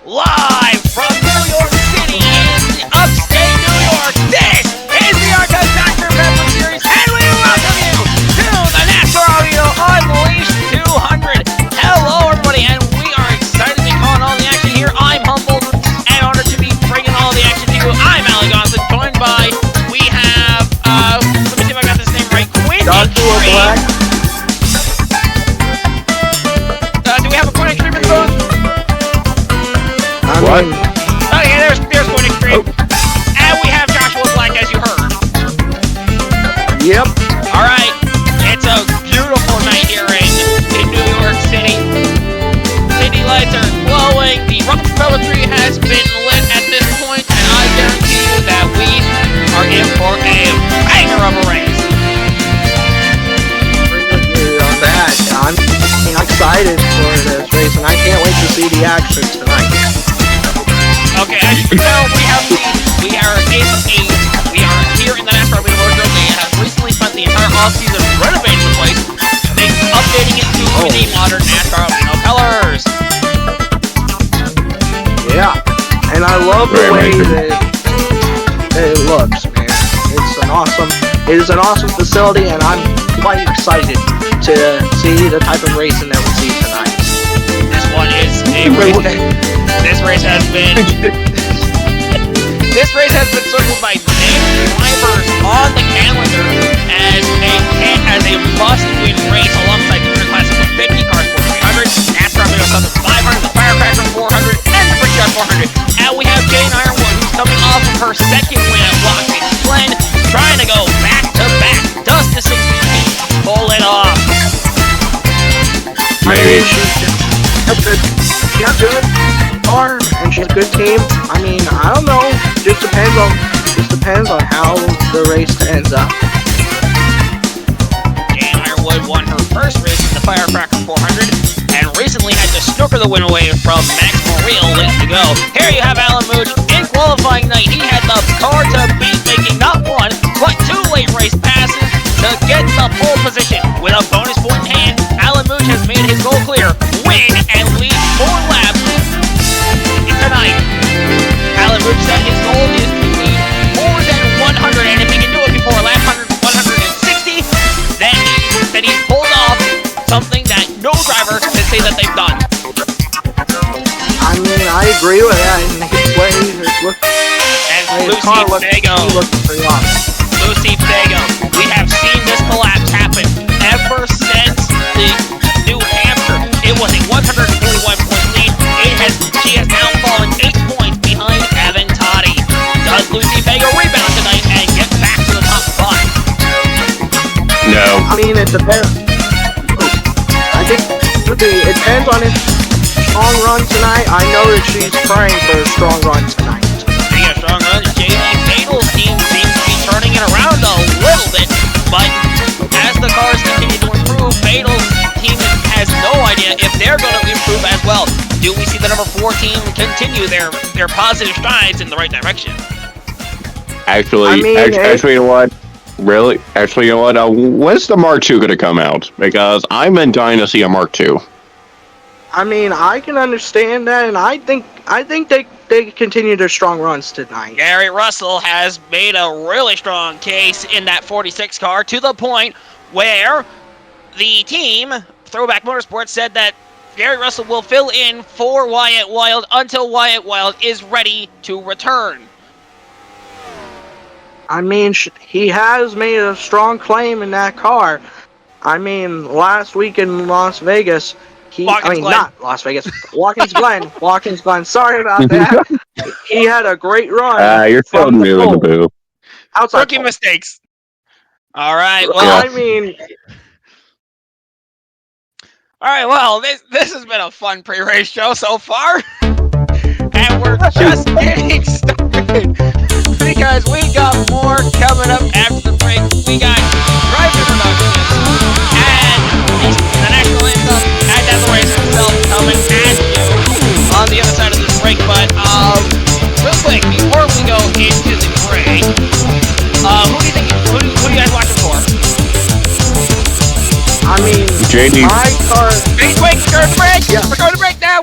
live from New York City in upstate New York. This is the Arca Dr. Pepper Series, and we welcome you to the NASCAR Audio Unleashed 200. Hello, everybody, and we are excited to be calling all the action here. I'm humbled and honored to be bringing all the action to you. I'm Ali Gonson, joined by, we have, let me see if I got this name right, Quinn Joshua Black. Do we have a Quinn Extreme in the booth? What? Oh yeah, there's Quinn Extreme. And we have Joshua Black, as you heard. Yep. Alright, it's a beautiful night here in New York City. City lights are glowing, the Rockefeller tree has been lit at this point, and I guarantee you that we are in for a banger of a race. On that, I'm excited for this race, and I can't wait to see the action tonight. Okay, as you can tell, we are here in the NASCAR Arena Road. They have recently spent the entire off-season renovating the place, updating it to the modern NASCAR Amino colors. Yeah, and I love the way that it looks, man. It is an awesome facility, and I'm quite excited to see the type of racing that we see tonight. This one is a race. This race has been circled by many drivers on the calendar as a must-win race alongside the Classic 50 cars for 300, NASCAR Amino Southern 500, the Firecracker 400, and the Brickyard 400. And we have Jane Ironwood, who's coming off of her second win at Watkins Glen, trying to go back-to-back, dust to 60 feet, pull it off. Maybe she's good car, and she's a good team. I mean, I don't know. Just depends on how the race ends up. Jane Ironwood won her first race in the Firecracker 400, and recently had to snooker the win away from Max Morrill late to go. Here you have Alan Mooch in qualifying night. He had the car to beat, making not one, but two late race passes to get the pole position. With a bonus point in hand, Alan Mooch has made his goal clear, win, and lead 4 laps tonight. Alan Mooch said his goal is to lead more than 100, and if he can do it before lap 160, then he's pulled off something that no driver can say that they've done. I mean, I agree with that, and his way his car looks pretty awesome. Lucy Fago, we have seen this collapse happen ever since the New Hampshire. It was a 141-point lead. She has now fallen 8 points behind Evan Toddy. Does Lucy Fago rebound tonight and get back to the top spot? No. I mean, it depends. I think it depends on his strong run tonight. I know that she's praying for a strong run tonight. Being a strong run, J.D. Fatel's team seems to be turning it around a little bit, but as the cars continue to improve, Fatel's team has no idea if they're going to improve as well. Do we see the number 4 team continue their positive strides in the right direction? Actually, you know what? Really? Actually, you know what? When's the Mark II going to come out? Because I'm in dying to see a Mark II. I mean, I can understand that, and I think they continue their strong runs tonight. Gary Russell has made a really strong case in that 46 car, to the point where the team, Throwback Motorsports, said that Gary Russell will fill in for Wyatt Wild until Wyatt Wild is ready to return. I mean, he has made a strong claim in that car. I mean, last week in Las Vegas, not Las Vegas, Watkins Glen, sorry about that. He had a great run. You're still new in the booth. Outside rookie mistakes. All right, well, yeah. I mean... Alright, well, this has been a fun pre-race show so far. And we're just getting started. Because we got more coming up after the break. We got driver introductions and the national anthem and then the race itself coming at you on the other side of this break. But real quick, before we go into the break, who do you guys watching for? I mean, JD. my car... Wait, we're going to break! Yeah. We're going to break now!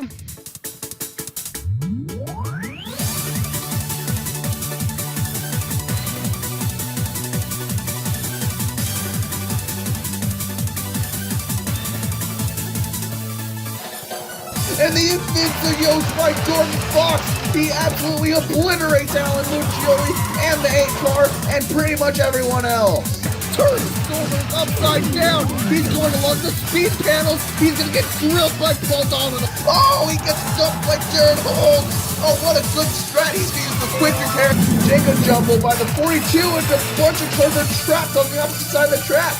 and the invincible by Jordan Fox. He absolutely obliterates Alan Muccioli and the 8 car and pretty much everyone else. Turn his shoulders upside down. He's going along the speed panels. He's going to get grilled by Paul Donovan. Oh, he gets dumped by Jared Holmes. Oh, what a good strat. He's going to use the quick repair. Jacob jumbled by the 42 and a bunch of cars are trapped on the opposite side of the track.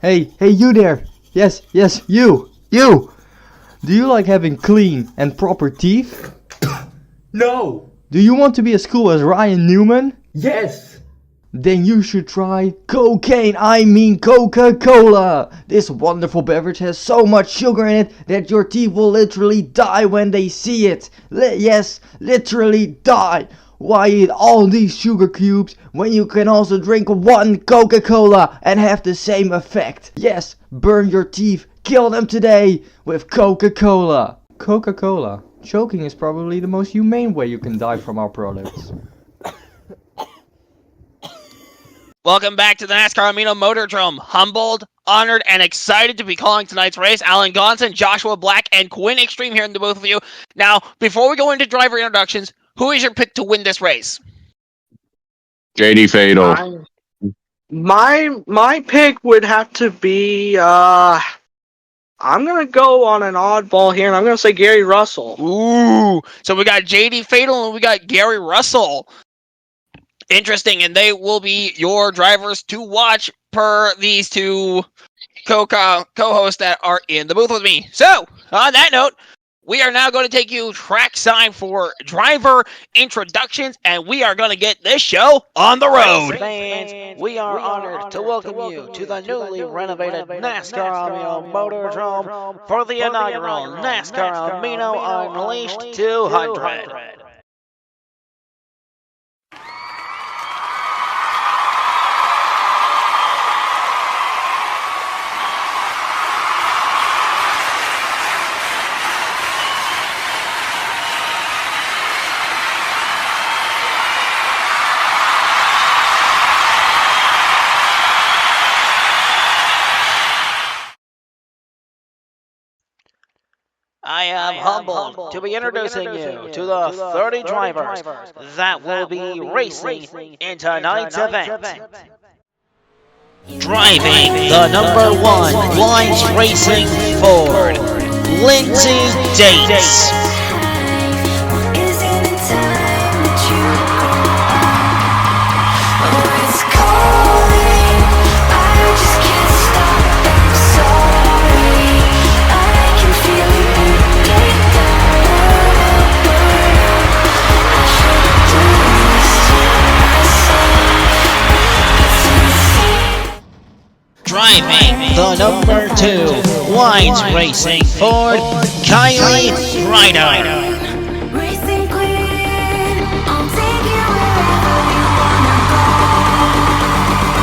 Hey, you there! Yes, you! Do you like having clean and proper teeth? No! Do you want to be as cool as Ryan Newman? Yes! Then you should try Coca-Cola! This wonderful beverage has so much sugar in it that your teeth will literally die when they see it. Yes, literally die! Why eat all these sugar cubes when you can also drink one Coca-Cola and have the same effect? Yes, burn your teeth, kill them today with Coca-Cola. Coca-Cola. Choking is probably the most humane way you can die from our products. Welcome back to the NASCAR Amino Motordrome. Humbled, honored, and excited to be calling tonight's race. Alan Gonson, Joshua Black, and Quinn Extreme here in the both of you. Now, before we go into driver introductions, who is your pick to win this race? JD Fatal. My pick would have to be I'm gonna go on an oddball here, and I'm gonna say Gary Russell. Ooh, so we got JD Fatal and we got Gary Russell. Interesting, and they will be your drivers to watch per these two co-hosts that are in the booth with me. So, on that note, we are now going to take you trackside for driver introductions, and we are going to get this show on the road. Fans, we are honored to welcome you to the newly renovated NASCAR Amino Motordrome for the inaugural NASCAR Amino Unleashed 200. I am humbled to be introducing you to the 30 drivers that will be racing in tonight's event. Driving the number 1 Lines Racing Ford, Lindsay Dates. Driving the number 2 Lines Racing Ford, Kylie Ryder. Racing Queen, I'll take you wherever you wanna go.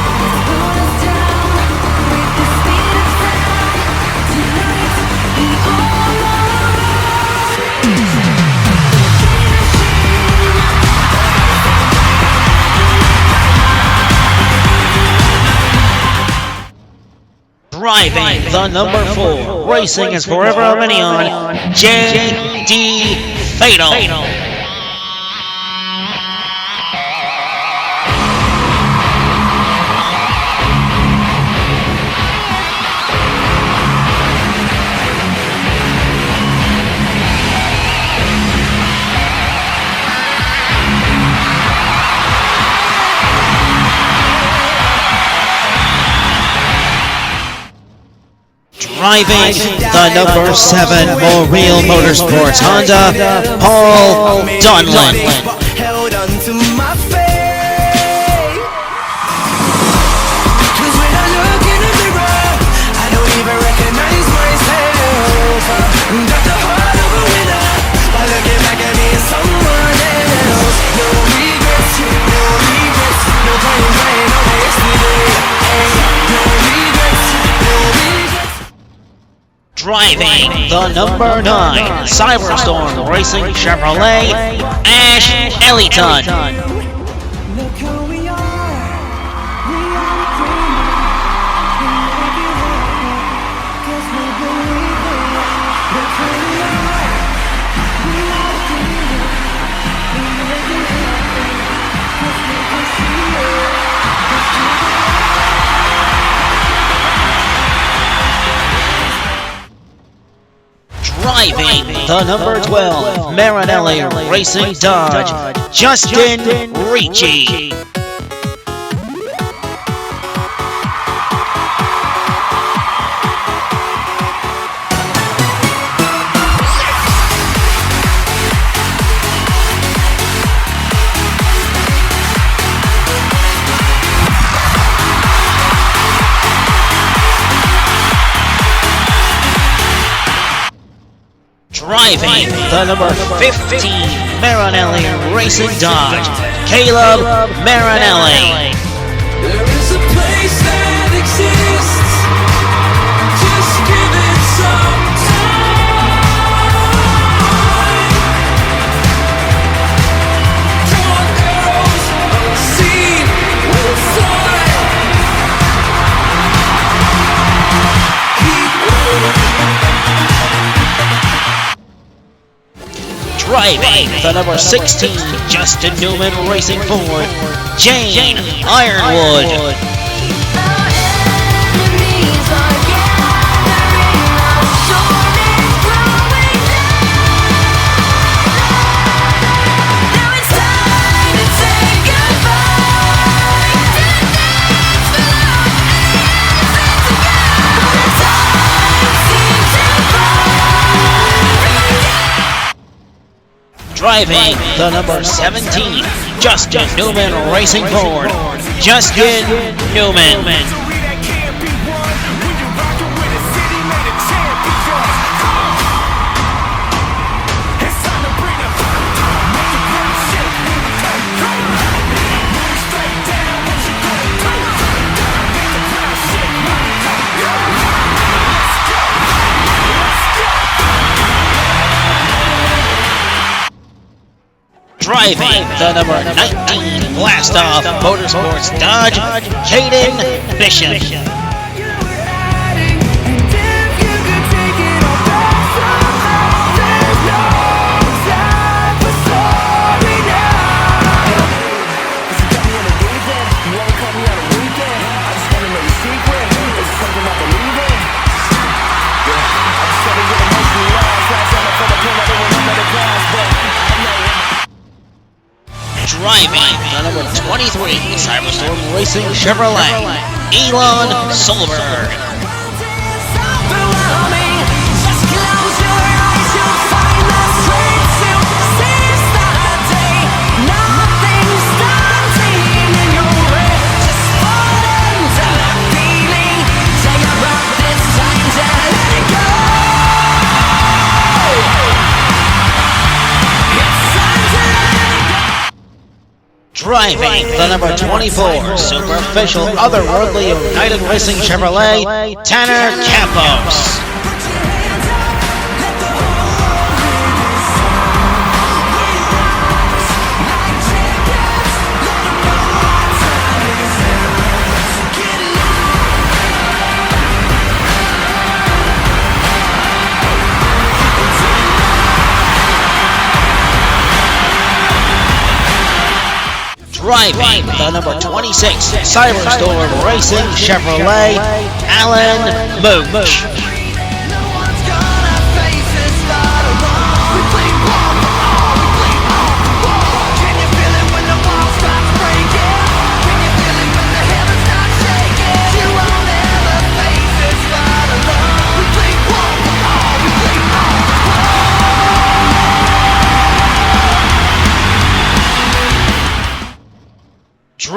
Let's put us down with the speed of sound. Tonight, we all Driving the number 4 Racing is Forever Amino, J.D. Fatal. Driving the number 7 Mobile Motorsports Honda, Paul Dunlin. Held onto my faith. 'Cause when I look in the mirror, I don't even recognize myself. Got the heart of a winner, by looking back at me as someone else. No regrets, no regrets, no playing on yesterday. No regrets, no regrets. Driving the number 9 Cyberstorm Racing Chevrolet, Ash Ellington. Look who we are. We are the dreamers. We make it happen. 'Cause we believe it. Look who we are. We are the dreamers. We make it happen. 'Cause we can see it. Driving the number 12 Marinelli Racing Dodge, Justin Ricci. Driving the number 15 Marinelli Racing Dodge, Caleb Marinelli. There is a place that exists. Just give it some time. Draw arrows unseen will fly. Keep Driving the number 16 Justin Newman Racing Ford, Jane Ironwood. Driving the number 17 Justin Newman Racing Ford, Justin Newman. Driving the number 19 Blastoff Motorsports Dodge, Caden Bishop. Driving the number 23 Cyberstorm Racing Chevrolet, Elon Solberg. Driving the number 24 Super Official Otherworldly United Racing Chevrolet, Tanner Campos. Driving the number 26 Cyberstorm Racing Chevrolet, Alan Mooch.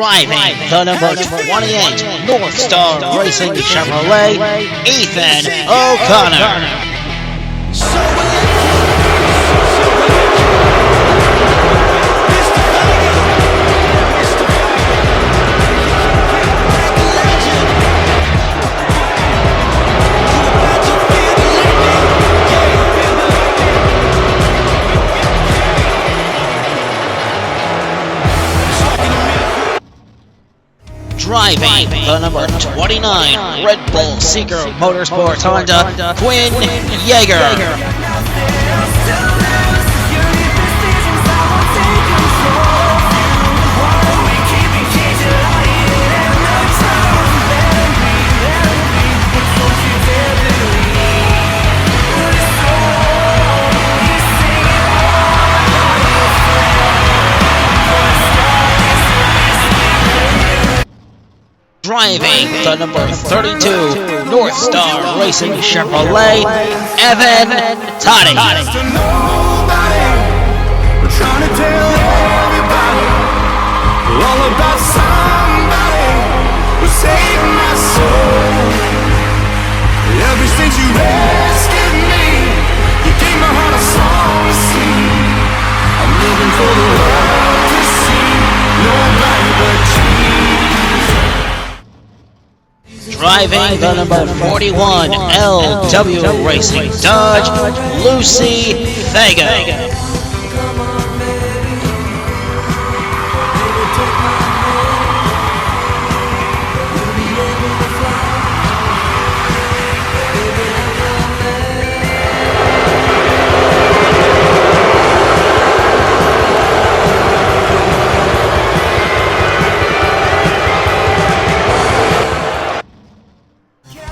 Driving the number 28 North Star Racing Chevrolet, Ethan O'Connor. Driving the number 29 Red Bull Seeker Motorsports Honda, Quinn Yeager. Driving the number 32 North Star Racing Chevrolet, Evan Toddy. We're trying to tell everybody all about somebody who saved my soul. Ever since you rescued me, you gave my heart a song to sing. I'm living for the world to see, nobody but Jesus. Driving the number 41 LW Racing Dodge, Lucy Fago.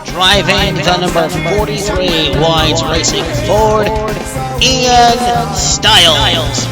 Driving the number 43 Wines Racing Ford, Ian Stiles.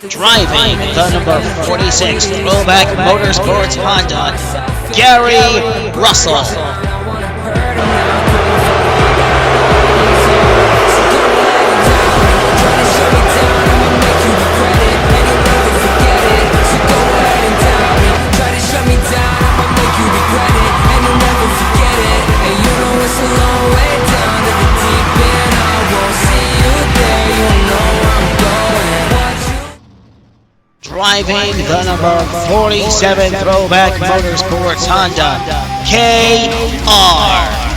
Driving the number 46 Throwback Motorsports Honda, Gary Russell. Driving the number 47 Throwback Motorsports Honda, KR.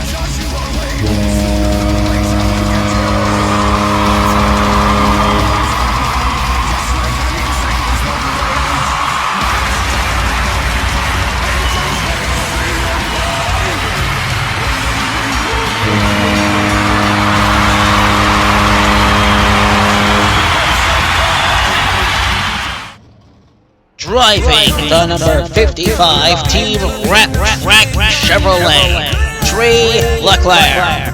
Driving the number 55 Team Rat Track Chevrolet, Trey Leclerc.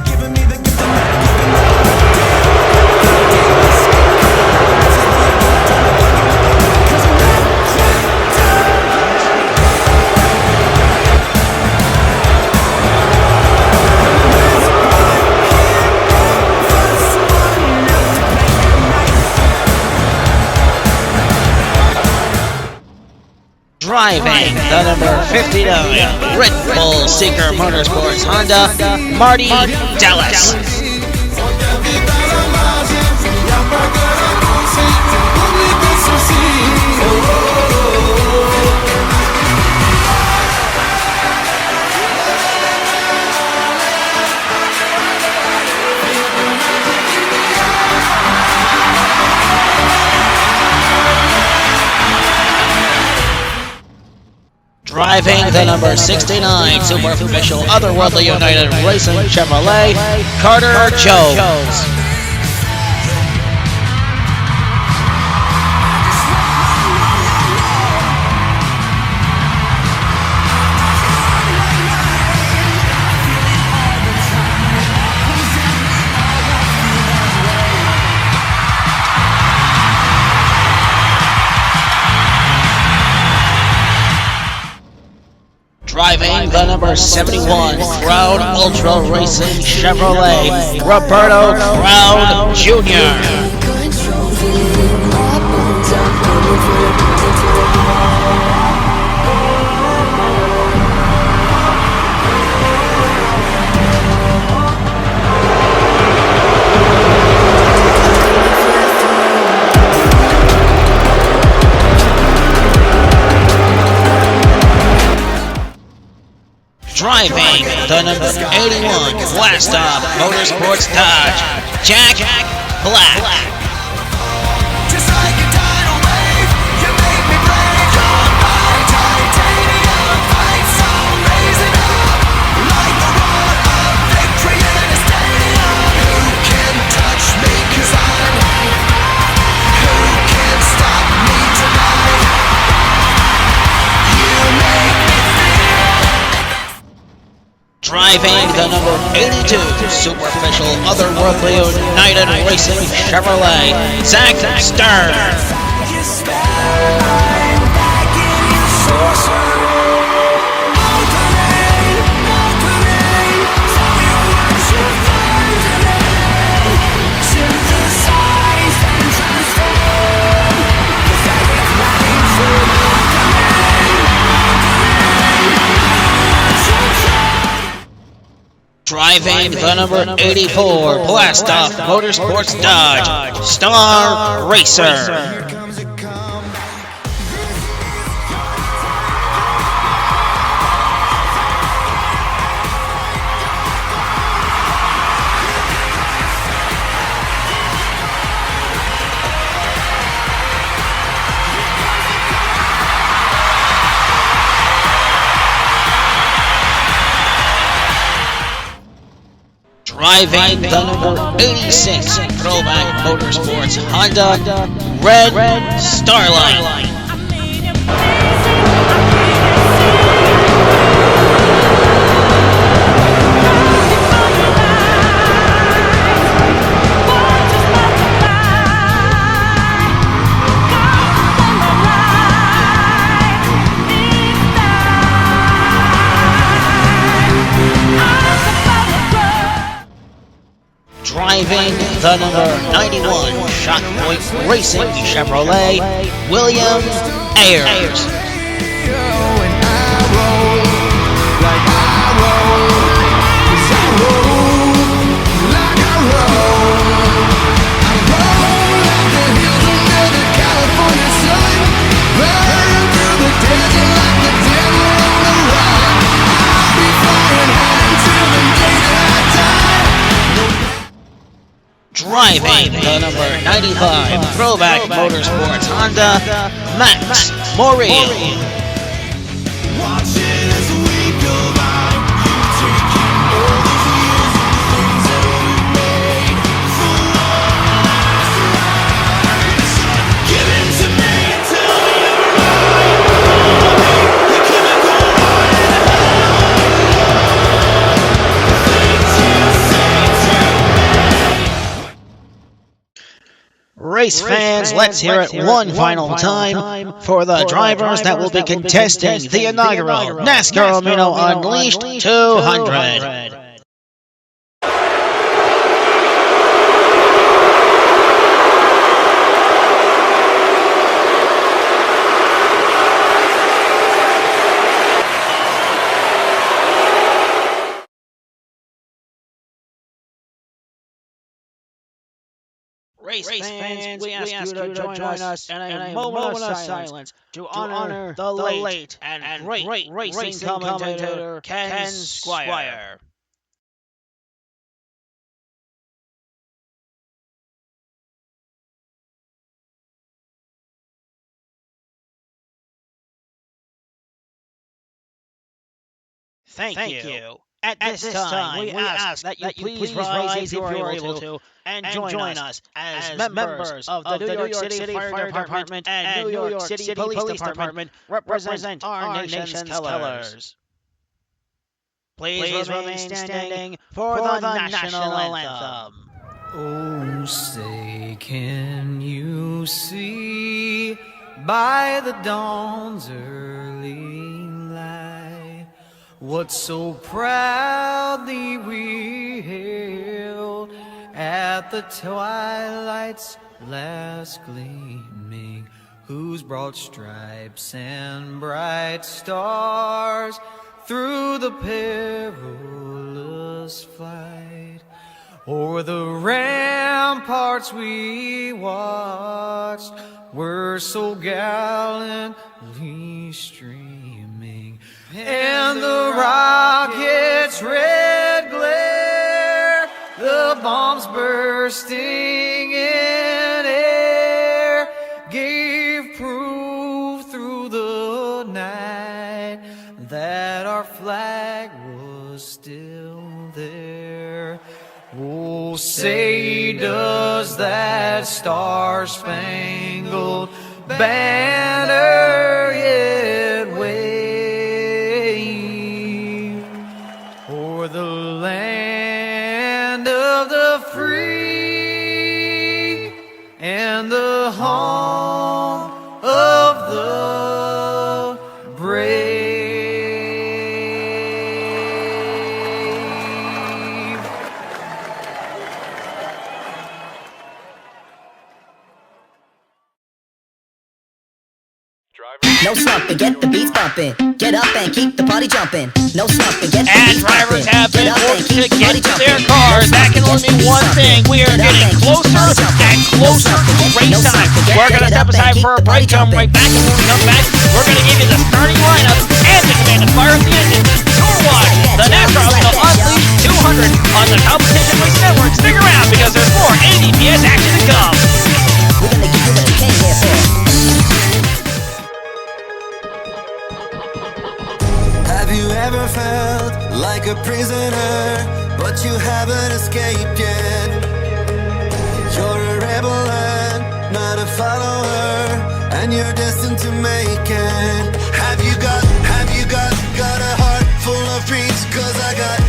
Driving the number 59 Red Bull Seeker Motorsports Honda, Marty Dallas. Driving the number 69 Super Official Otherworldly United Racing Chevrolet, Carter Jones. Driving the number 71 Crowd Ultra Racing Chevrolet, Roberto Crowd Jr. Driving the number 81 Blast Off Motorsports Dodge, Jack Black. Just like a tidal wave, you make me break on my titanium fight song, raising up like the roar of victory in a stadium. Who can touch me? 'Cause I'm who can stop me tonight? You make me feel. Driving the number 82 Superficial Otherworldly United Racing Chevrolet, Zach Stern. You spell I'm back in your sorcerer. Driving the number 84 Blast Off Motorsports Dodge, Star Racer. Driving the number 86 Throwback Motorsports Honda Red Starlight. Driving the number 91 Shotpoint Racing Chevrolet, William Ayers. Driving the number 95 Throwback Motorsports Honda, Max Morial. Race fans, let's hear it one final time for the drivers that will be contesting the inaugural NASCAR Amino Unleashed 200. Race fans, we ask you to join us in a moment of silence to honor the late and great racing commentator Ken Squire. Thank you. At this time, we ask that you please rise if you are able to and join us as members of the New York City Fire Department and New York City Police Department represent our nation's colors. Please remain standing for the national anthem. Oh, say, can you see by the dawn's early light what so proudly we hailed at the twilight's last gleaming, whose broad stripes and bright stars through the perilous flight o'er the ramparts we watched were so gallantly streaming, and the rocket's red glare, the bombs bursting in air, gave proof through the night that our flag was still there. Oh, say does that star-spangled banner yet wave o'er the land of the free and the home of the brave? No slumping, get the beats bumping. Get up and keep the party jumping. No slumping, get the And beats drivers bumping. have been Get up and ordered to keep the get party to their jumping. cars. No That can slumping, only mean get the one beats thing. We are bumping. Get up getting and keep the closer party jumping. and No closer to slumping, race no time. slumping, We're going to get step up and aside keep for a the break, party come jumping. right back, and when we come back, we're going to give you the starting lineup and the command to fire up the engine. You're watching the NASCAR Amino Unleashed 200 on the Competition Race Network. Stick around because there's more ADPS action to come. We're gonna give you what you came here for. Have you ever felt like a prisoner, but you haven't escaped yet? You're a rebel and not a follower, and you're destined to make it. Have you got a heart full of dreams? Cause I got a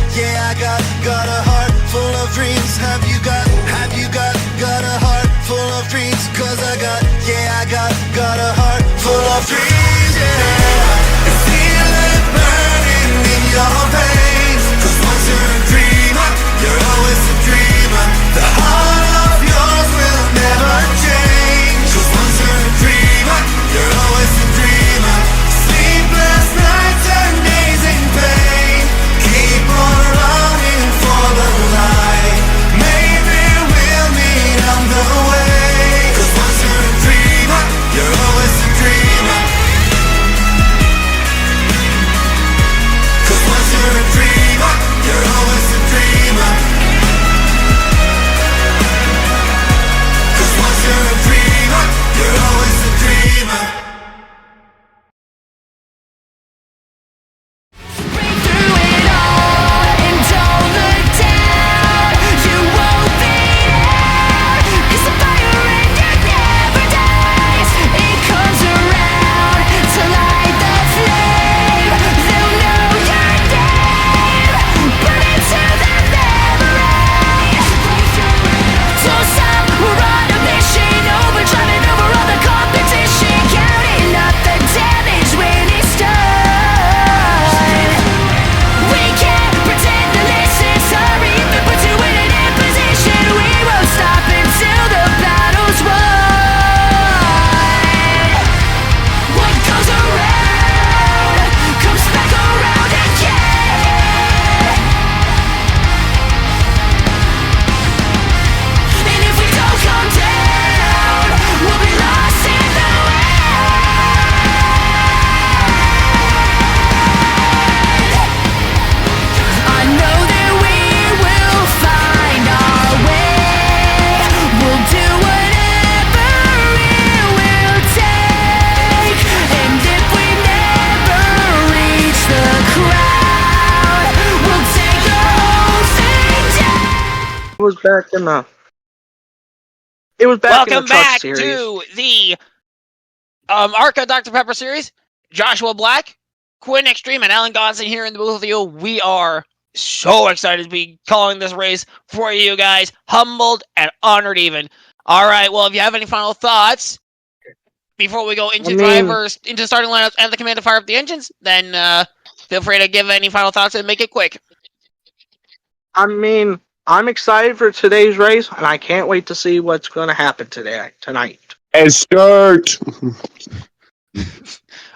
heart full of dreams. Have you got a heart full of dreams? Cause I got a heart full of dreams, yeah. Feel it burning in your veins. Cause once you're a dreamer, you're always a dreamer. The heart of yours will never change. Cause once you're a dreamer, you're always a dreamer. Sleepless nights and days in pain. Keep on running for the light. Maybe we'll meet on the way. Cause once you're a dreamer, you're always a dreamer. Cause once you're a dreamer, you're always a dreamer. Cause once you're a dreamer, you're always a dreamer. Break through it all and don't look down. You won't fade out. 'Cause the fire in you never dies. It comes around to light the flame. They'll know your name. Burn into their memories. Don't stop, we're on a mission. Overdriving over all the competition. Counting up the damage when it's done. We can't pretend to listen. Sorry if it puts you in an imposition. We won't stop until the battle's won. What goes around comes back around again. And if we don't come down, we'll be lost in the I know that we will find our way. We'll do whatever it will take. And if we never reach the crowd, we'll take the whole thing down. It was back in the. It was back in Welcome the truck back series. to the Arca Dr. Pepper series. Joshua Black, Quinn Extreme, and Alan Godson here in the booth with you. We are so excited to be calling this race for you guys. Humbled and honored even. All right, well, if you have any final thoughts before we go into drivers, into starting lineups, and the command to fire up the engines, then Feel free to give any final thoughts and make it quick. I mean, I'm excited for today's race, and I can't wait to see what's going to happen tonight. And start.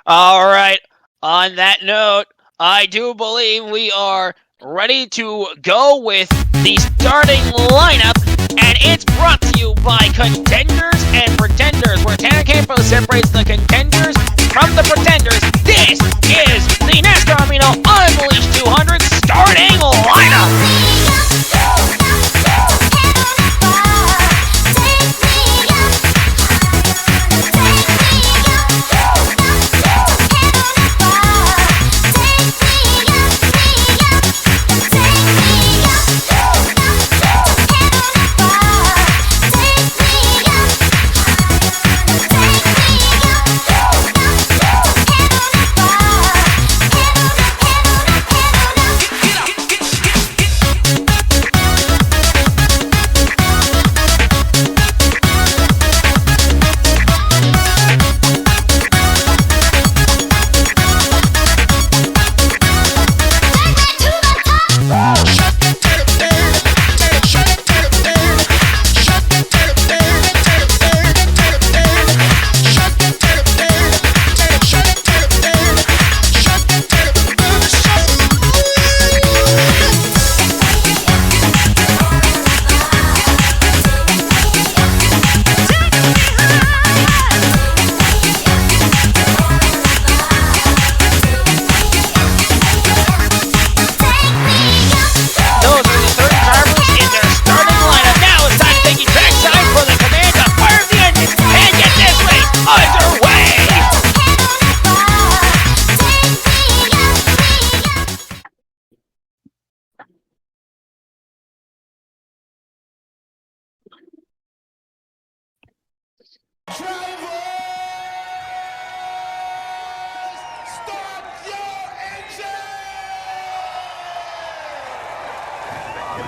All right. On that note, I do believe we are ready to go with the starting lineup, and it's brought to you by Contenders and Pretenders, where Tanner Campos separates the contenders from the pretenders. This is the NASCAR Amino Unleashed 200 starting lineup.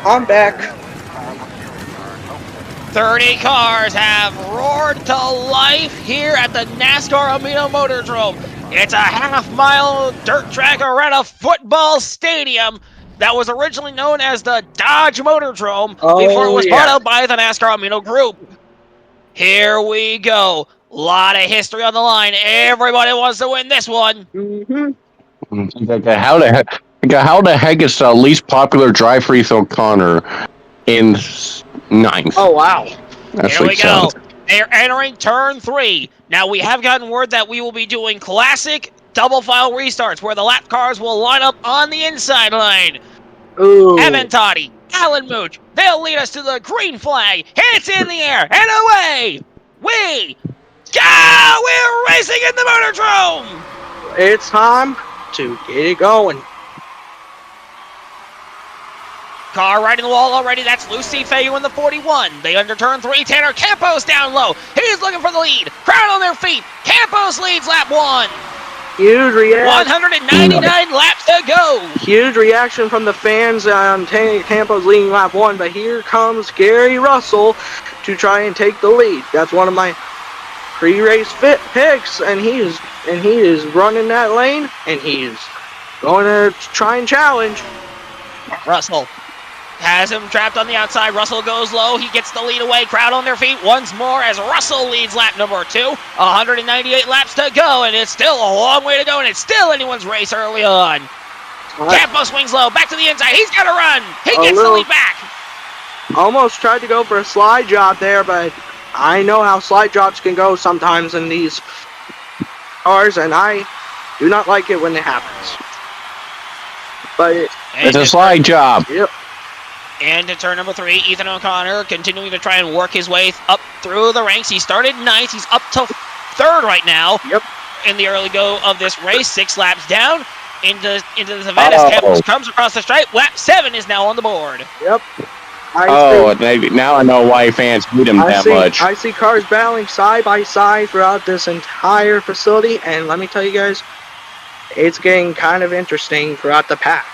I'm back. 30 cars have roared to life here at the NASCAR Amino Motordrome. It's a half-mile dirt track around a football stadium that was originally known as the Dodge Motordrome before it was bought out by the NASCAR Amino Group. Here we go. A lot of history on the line. Everybody wants to win this one. How the heck is the least popular drive-free O'Connor in ninth? Oh, wow. Here we go. They're entering turn 3. Now, we have gotten word that we will be doing classic double file restarts where the lap cars will line up on the inside line. Ooh. Evan Toddy, Alan Mooch, they'll lead us to the green flag. It's in the air, and away we go! We're racing in the Motordrome! It's time to get it going. Car right in the wall already. That's Lucy Fayu in the 41. They under turn 3. Tanner Campos down low. He's looking for the lead. Crowd on their feet. Campos leads lap 1. Huge reaction. 199 laps to go. Huge reaction from the fans on Tanner Campos leading lap 1. But here comes Gary Russell to try and take the lead. That's one of my pre-race picks, and he is running that lane, and he's going to try and challenge. Russell has him trapped on the outside. Russell goes low. He gets the lead away. Crowd on their feet once more as Russell leads lap number 2. 198 laps to go, and it's still a long way to go, and it's still anyone's race early on. Campos swings low. Back to the inside. He's got to run. He gets the lead back. Almost tried to go for a slide job there, but I know how slide jobs can go sometimes in these cars, and I do not like it when it happens. But it's a slide job. Yep. And to turn number 3, Ethan O'Connor continuing to try and work his way up through the ranks. He started ninth. He's up to 3rd right now. Yep. In the early go of this race, 6 laps down into the Savannah. Campos comes across the stripe. Lap 7 is now on the board. Yep. Now I know why fans hate him that much. I see cars battling side by side throughout this entire facility, and let me tell you guys, it's getting kind of interesting throughout the pack.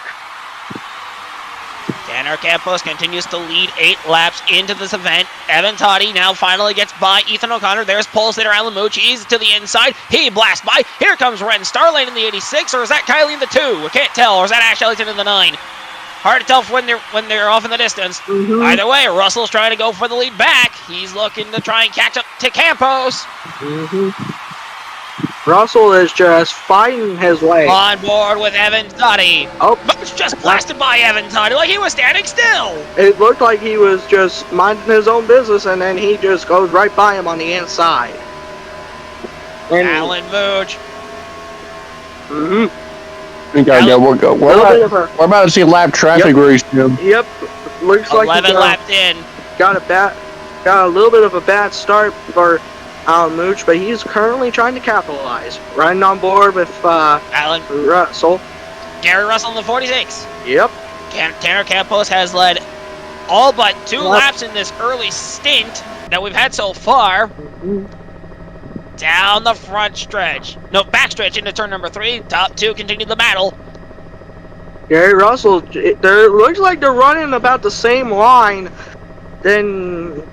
Tanner Campos continues to lead 8 laps into this event. Evan Toddy now finally gets by Ethan O'Connor. There's pole sitter Alan Mooch. He's to the inside. He blasts by. Here comes Ren Starlane in the 86, or is that Kylie in the 2? I can't tell. Or is that Ash Ellington in the 9? Hard to tell when they're off in the distance. Either way, Russell's trying to go for the lead back. He's looking to try and catch up to Campos. Russell is just fighting his way. On board with Evan Toddy. Oh, Mooch just blasted by Evan Toddy like he was standing still. It looked like he was just minding his own business, and then he just goes right by him on the inside. And Alan Mooch. Okay, we're about to see lap traffic very soon. Yep, looks like 11 lapped in. Got a little bit of a bad start for Alan Mooch, but he's currently trying to capitalize. Riding on board with Alan Russell. Gary Russell in the 46. Yep. Tanner Campos has led all but 2 laps in this early stint that we've had so far. Down the front stretch. No, back stretch into turn number 3. Top 2 continue the battle. Gary Russell, it looks like they're running about the same line. And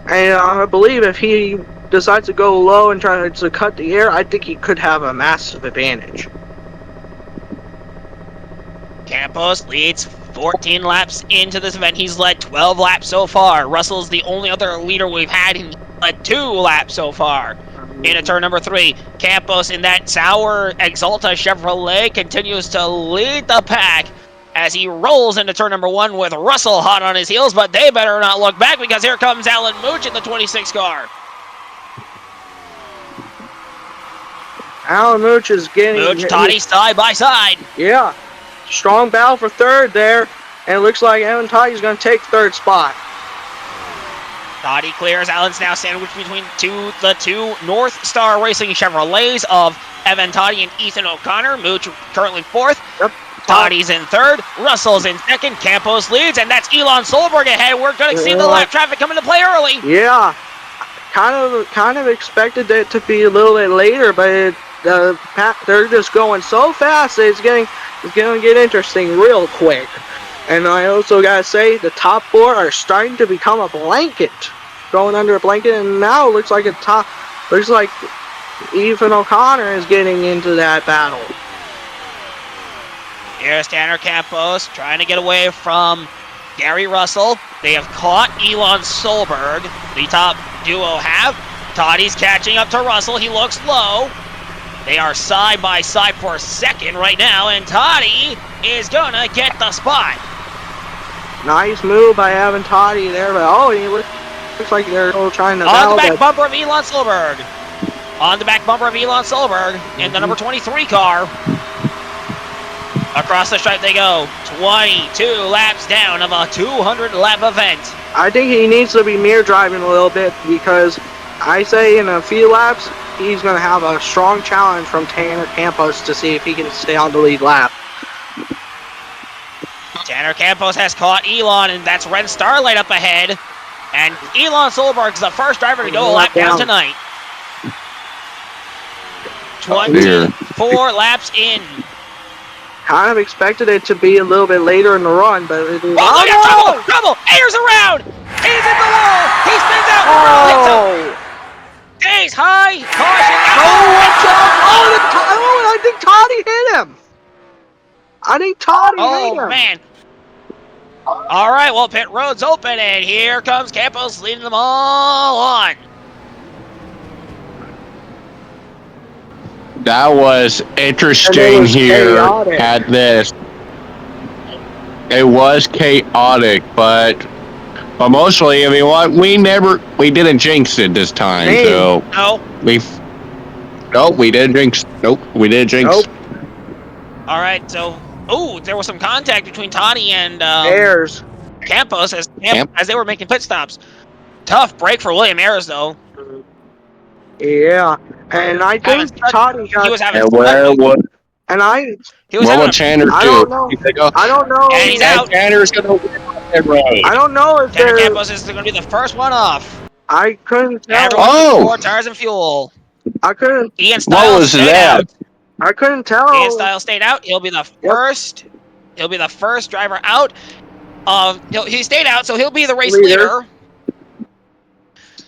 I believe if he decides to go low and try to cut the air, I think he could have a massive advantage. Campos leads 14 laps into this event. He's led 12 laps so far. Russell's the only other leader we've had, and he led 2 laps so far. Into turn number 3, Campos in that Sauer Exalta Chevrolet continues to lead the pack as he rolls into turn number 1 with Russell hot on his heels, but they better not look back because here comes Alan Mooch in the 26 car. Alan Mooch is getting... Mooch, Toddy, side by side. Yeah. Strong battle for 3rd there, and it looks like Evan Toddy's going to take 3rd spot. Toddy clears. Allen's now sandwiched between the two North Star Racing Chevrolets of Evan Toddy and Ethan O'Connor. Mooch currently 4th. Yep. Toddy's in 3rd. Russell's in 2nd. Campos leads, and that's Elon Solberg ahead. We're going to see the lap traffic come into play early. Yeah. Kind of expected it to be a little bit later, but they're just going so fast that it's going to get interesting real quick. And I also gotta say, the top 4 are starting to become a blanket, going under a blanket, and now it looks like Ethan O'Connor is getting into that battle. Here's Tanner Campos trying to get away from Gary Russell. They have caught Elon Solberg. The top duo have. Toddy's catching up to Russell. He looks low. They are side by side for 2nd right now, and Toddy is gonna get the spot. Nice move by Evan Toddy there, but he looks like they're all trying to on the back bumper of Elon Solberg. On the back bumper of Elon Solberg in the number 23 car. Across the stripe they go. 22 laps down of a 200-lap event. I think he needs to be mirror driving a little bit because I say in a few laps he's going to have a strong challenge from Tanner Campos to see if he can stay on the lead lap. Tanner Campos has caught Elon, and that's Ren Starlight up ahead. And Elon Solberg's the first driver to go a lap down tonight. 24 laps in. Kind of expected it to be a little bit later in the run, but it is... Trouble! Ayers around! He's in the wall! He spins out! Oh! Days high! Caution! I think Toddy hit him! hit him! Oh, man. All right, well, pit road's open, and here comes Campos leading them all on. That was interesting here at this. It was chaotic, but mostly, I mean, we didn't jinx it this time, so. No. We didn't jinx. Nope, we didn't jinx. Nope. All right, so, there was some contact between Toddy and Ayers. Campos as they were making pit stops. Tough break for William Ayers, though. Yeah, and I think Toddy got... He was having... And I... He was what Tanner I don't know. I don't know. And he's out. Tanner's going to win that road. I don't know if Tanner Campos is going to be the first one off. I couldn't tell. More tires and fuel. I couldn't... Ian Stiles stayed out. I couldn't tell. Ian Stiles stayed out. He'll be the first. He'll be the first driver out. He stayed out, so he'll be the race leader.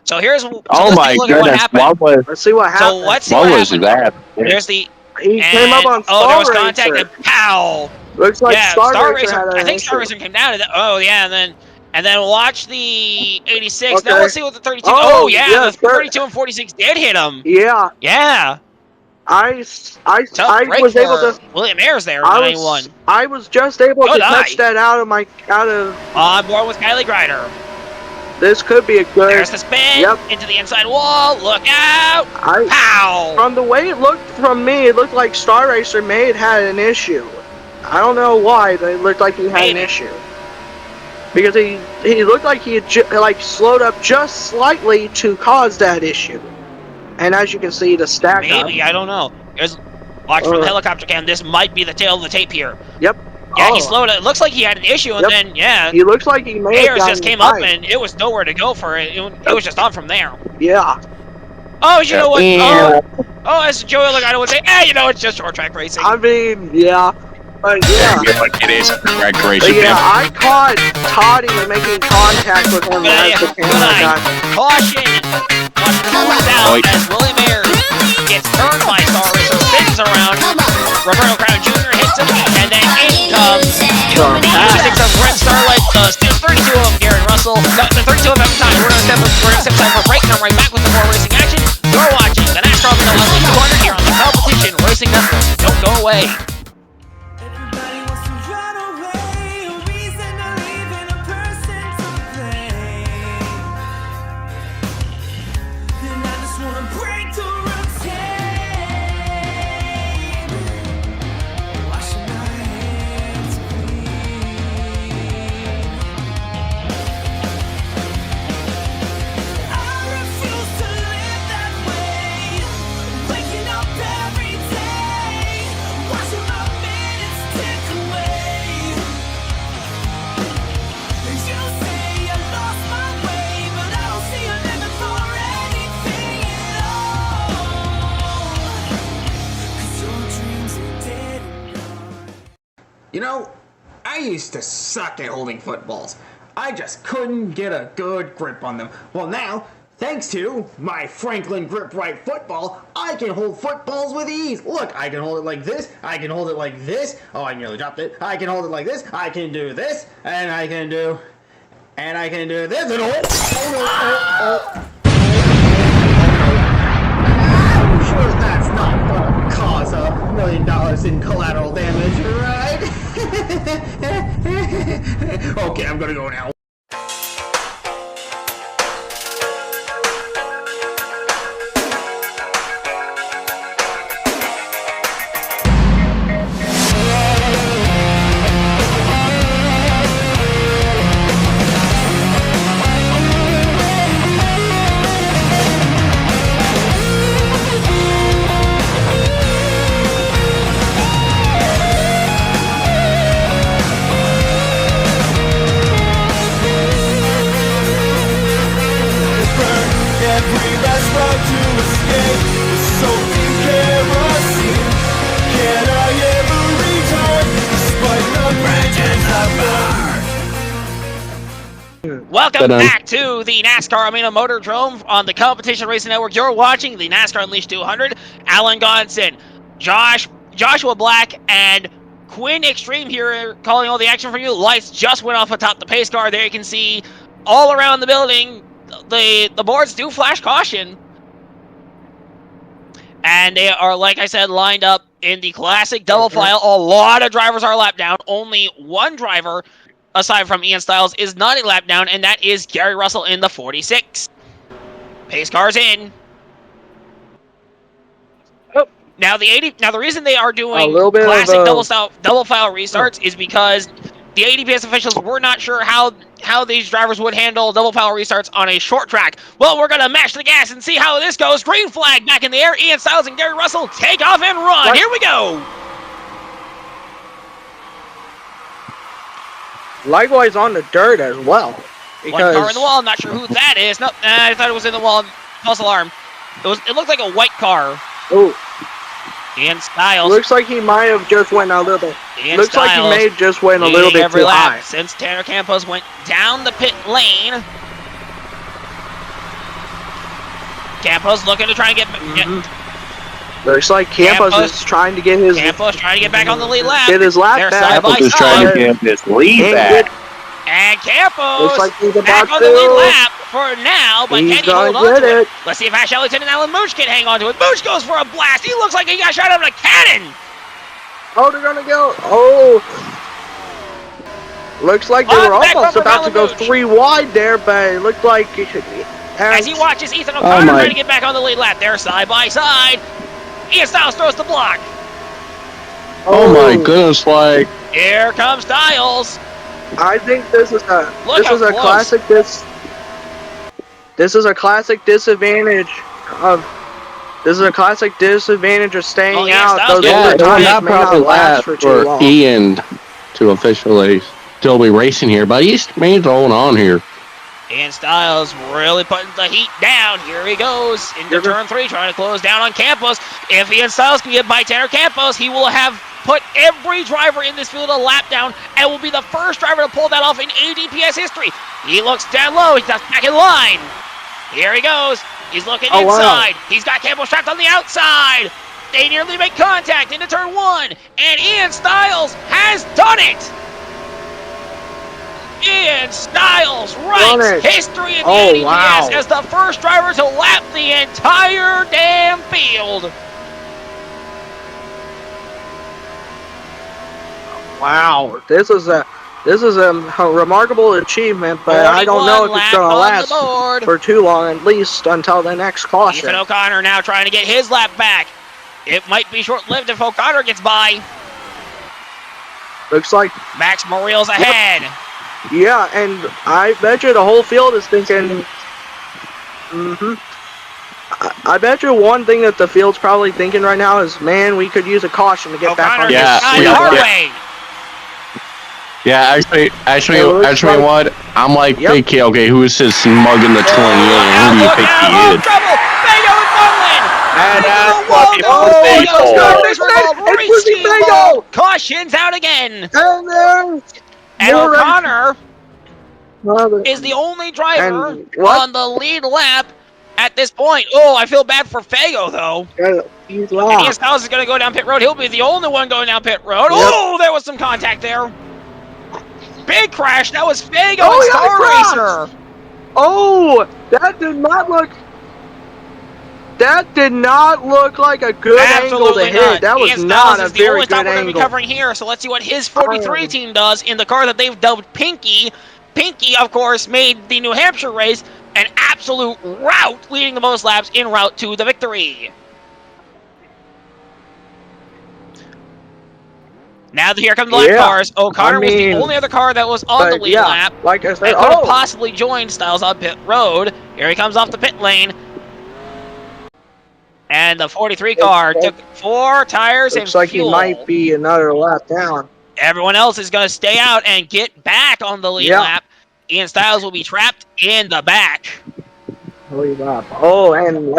So here's. So Oh let's my take a look at what goodness! happened. Let's see what happened. So let's see What what was happened. that? There's the. He came up on Star there was Racer. contact and pow! Looks like Yeah, Star Racer had I an think Star issue. Racer came down. Oh yeah, and then watch the 86. Okay. Now let's see what the 32. Oh, Oh yeah, yes, the 32 and 46 did hit him. Yeah. Yeah. I break was for able to. William Ayers there. I was just able to touch that out of. On board with Kylie Grider. This could be a good. There's the spin into the inside wall. Look out! Pow! From the way it looked from me, it looked like Star Racer may have had an issue. I don't know why, but it looked like he had an issue. Because he looked like he had slowed up just slightly to cause that issue. And as you can see, the stack Maybe, I don't know. Watch from the helicopter cam. This might be the tail of the tape here. Yep. Yeah, he slowed it. It looks like he had an issue, and then, he looks like he may have Ayers just came up, and it was nowhere to go for it. It was just on from there. Yeah. Oh, you know what? As Joey Logano would say, you know, it's just short track racing. I mean, yeah. But yeah. It is track racing. Yeah, I caught Toddy making contact with him as the camera got. Caution! Down as William Ayers gets turned by Star Racer, spins around. Roberto Crown Jr. hits him, and then in comes the 86 of Red Starlight, the 32 of Gary Russell, the 32 of Evan Time. We're gonna step aside for a break, and I'm right back with some more racing action. You're watching the NASCAR Amino 200 here on the Competition Racing Network. Don't go away. You know, I used to suck at holding footballs. I just couldn't get a good grip on them. Well now, thanks to my Franklin Grip Right football, I can hold footballs with ease. Look, I can hold it like this, I can hold it like this. Oh, I nearly dropped it. I can hold it like this, I can do this, and I can do this, and I'm sure that's not gonna cause $1 million in collateral damage, right? Okay, I'm gonna go now. Welcome back to the NASCAR Amino Motordrome on the Competition Racing Network. You're watching the NASCAR Unleashed 200. Alan Gonson, Joshua Black, and Quinn Extreme here calling all the action for you. Lights just went off atop the pace car. There you can see all around the building. The boards do flash caution. And they are, like I said, lined up in the classic double file. A lot of drivers are lap down. Only one driver, aside from Ian Stiles, is not a lap down, and that is Gary Russell in the 46. Pace car's in. Now the reason they are doing classic double file restarts is because the ADPS officials were not sure how these drivers would handle double file restarts on a short track. Well, we're gonna mash the gas and see how this goes. Green flag back in the air. Ian Stiles and Gary Russell take off and run. Here we go. Likewise on the dirt as well. One car in the wall. I'm not sure who that is. Nope, I thought it was in the wall. False alarm. It looked like a white car. Oh. Ian Styles. Looks like he might have just went a little. Ian Looks like he Styles may have just went a little leading bit every too lap high. since Tanner Campos went down the pit lane. Campos looking to try and get. Looks like Campos is trying to get his. Campos trying to get back on the lead lap. Get his lap They're back. side by Campos is trying to side. get his lead back. And Campos Looks like he's back about on the lead to. lap for now, but He's can he hold gonna on get to it? it. Let's see if Ash Ellington and Alan Mooch can hang on to it. Mooch goes for a blast. He looks like he got shot out of a cannon. Oh, they're gonna go. Oh. Looks like they were On back almost bumper about to go Mooch. 3 wide there, but it looked like. As he watches Ethan O'Connor my. trying to get back on the lead lap. They're side by side. Ian Styles throws the block. Oh my goodness, like. Here comes Styles. I think this is a Look how close. classic this is a classic disadvantage of staying Oh, yeah, out. Styles Those getting Yeah, the it will time not may not probably last last for too for long. Ian to officially still be racing here, but he's going on here. Ian Styles really putting the heat down. Here he goes into turn 3, trying to close down on Campos. If Ian Styles can get by Tanner Campos, he will have put every driver in this field a lap down and will be the first driver to pull that off in ADPS history. He looks down low. He's back in line. Here he goes. He's looking inside. Wow. He's got Campos trapped on the outside. They nearly make contact into turn 1, and Ian Styles has done it. Ian Styles writes history in the ADPS as the first driver to lap the entire damn field. Wow, this is a remarkable achievement, but I don't know if it's going to last for too long, at least until the next caution. Ethan O'Connor now trying to get his lap back. It might be short-lived if O'Connor gets by. Looks like Max Morrill's ahead. Yeah, and I bet you the whole field is thinking. I bet you one thing that the field's probably thinking right now is, man, we could use a caution to get back on the hard way. Yeah, actually, what? I'm like thinking, okay, who is this smug in the 20? Who do you think he is? Trouble! Fago and Bowman! And Caution's out again! And O'Connor is the only driver on the lead lap at this point. Oh, I feel bad for Fago, though. He's and Ian Styles is going to go down pit road. He'll be the only one going down pit road. Oh, there was some contact there. Big crash. That was Fago and Star Racer. Oh, that did not look like a good angle to hit. That was not a very good angle. We're covering here, so let's see what his 43 team does in the car that they've dubbed Pinky. Pinky, of course, made the New Hampshire race an absolute rout, leading the most laps en route to the victory. Now here come the lap cars. O'Connor was the only other car that was on the lead lap. Like I said, that could have possibly joined Styles on pit road. Here he comes off the pit lane. And the 43 car took 4 tires and fuel. Looks like he might be another lap down. Everyone else is going to stay out and get back on the lead lap. Ian Styles will be trapped in the back. Oh, and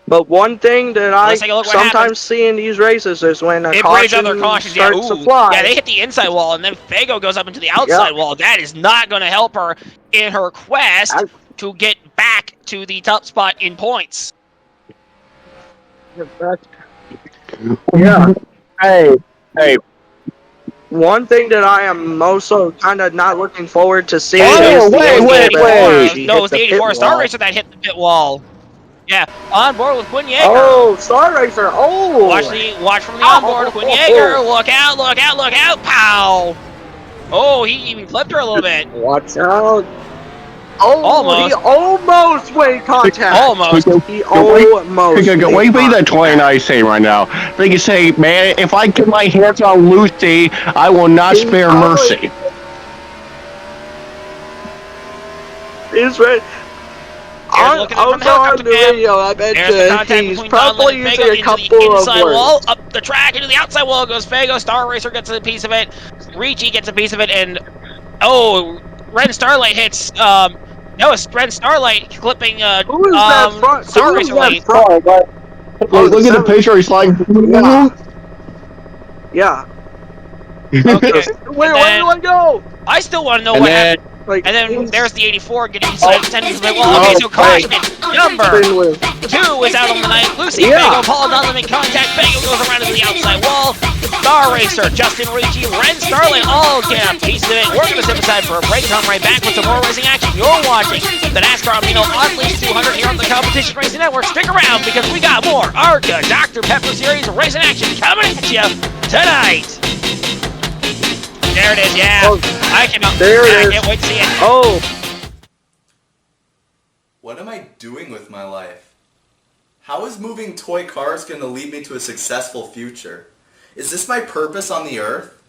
but one thing that I sometimes see in these races is when a caution starts to fly. Yeah, they hit the inside wall, and then Fago goes up into the outside wall. That is not going to help her in her quest to get back to the top spot in points. Yeah. Hey. One thing that I am also kind of not looking forward to seeing is wait. No, it was the 84 Star Racer that hit the pit wall. Yeah, on board with Quinn Yeager. Oh, Star Racer. Oh. Watch from the onboard. Quinn Yeager. Look out. Pow. Oh, he even flipped her a little bit. Watch out. Oh, almost. He almost made contact. Almost. He almost. Wait, be the 29 say right now. They can say, man, if I get my hands on Lucy, I will not spare mercy. He's right. Also on the radio, I bet he's probably using a couple of words. Wall, up the track into the outside wall goes Fago. Star Racer gets a piece of it. Ricci gets a piece of it, and Ren Starlight hits. Ren Starlight clipping. Who is that front? Star Racer lane. Look at the picture. He's like, Yeah. Okay. Where do I go? I still want to know and what then, happened. Like, And then there's the 84 getting sent into the wall. Oh, Okay, so caution. wait. Number something with 2 is out on the night. Lucy Yeah. Fago, Paul doesn't make contact. Fago goes around to the outside wall. Star Racer, Justin Ricci, Ren Starling, all get a piece of it. We're going to step aside for a break. Come right back with some more racing action. You're watching the NASCAR Amino Unleashed 200 here on the Competition Racing Network. Stick around because we got more ARCA Dr. Pepper Series racing action coming at you tonight. There it is, yeah. Oh, I cannot. there it I is. can't wait to see it. Oh, What am I doing with my life? How is moving toy cars going to lead me to a successful future? Is this my purpose on the earth?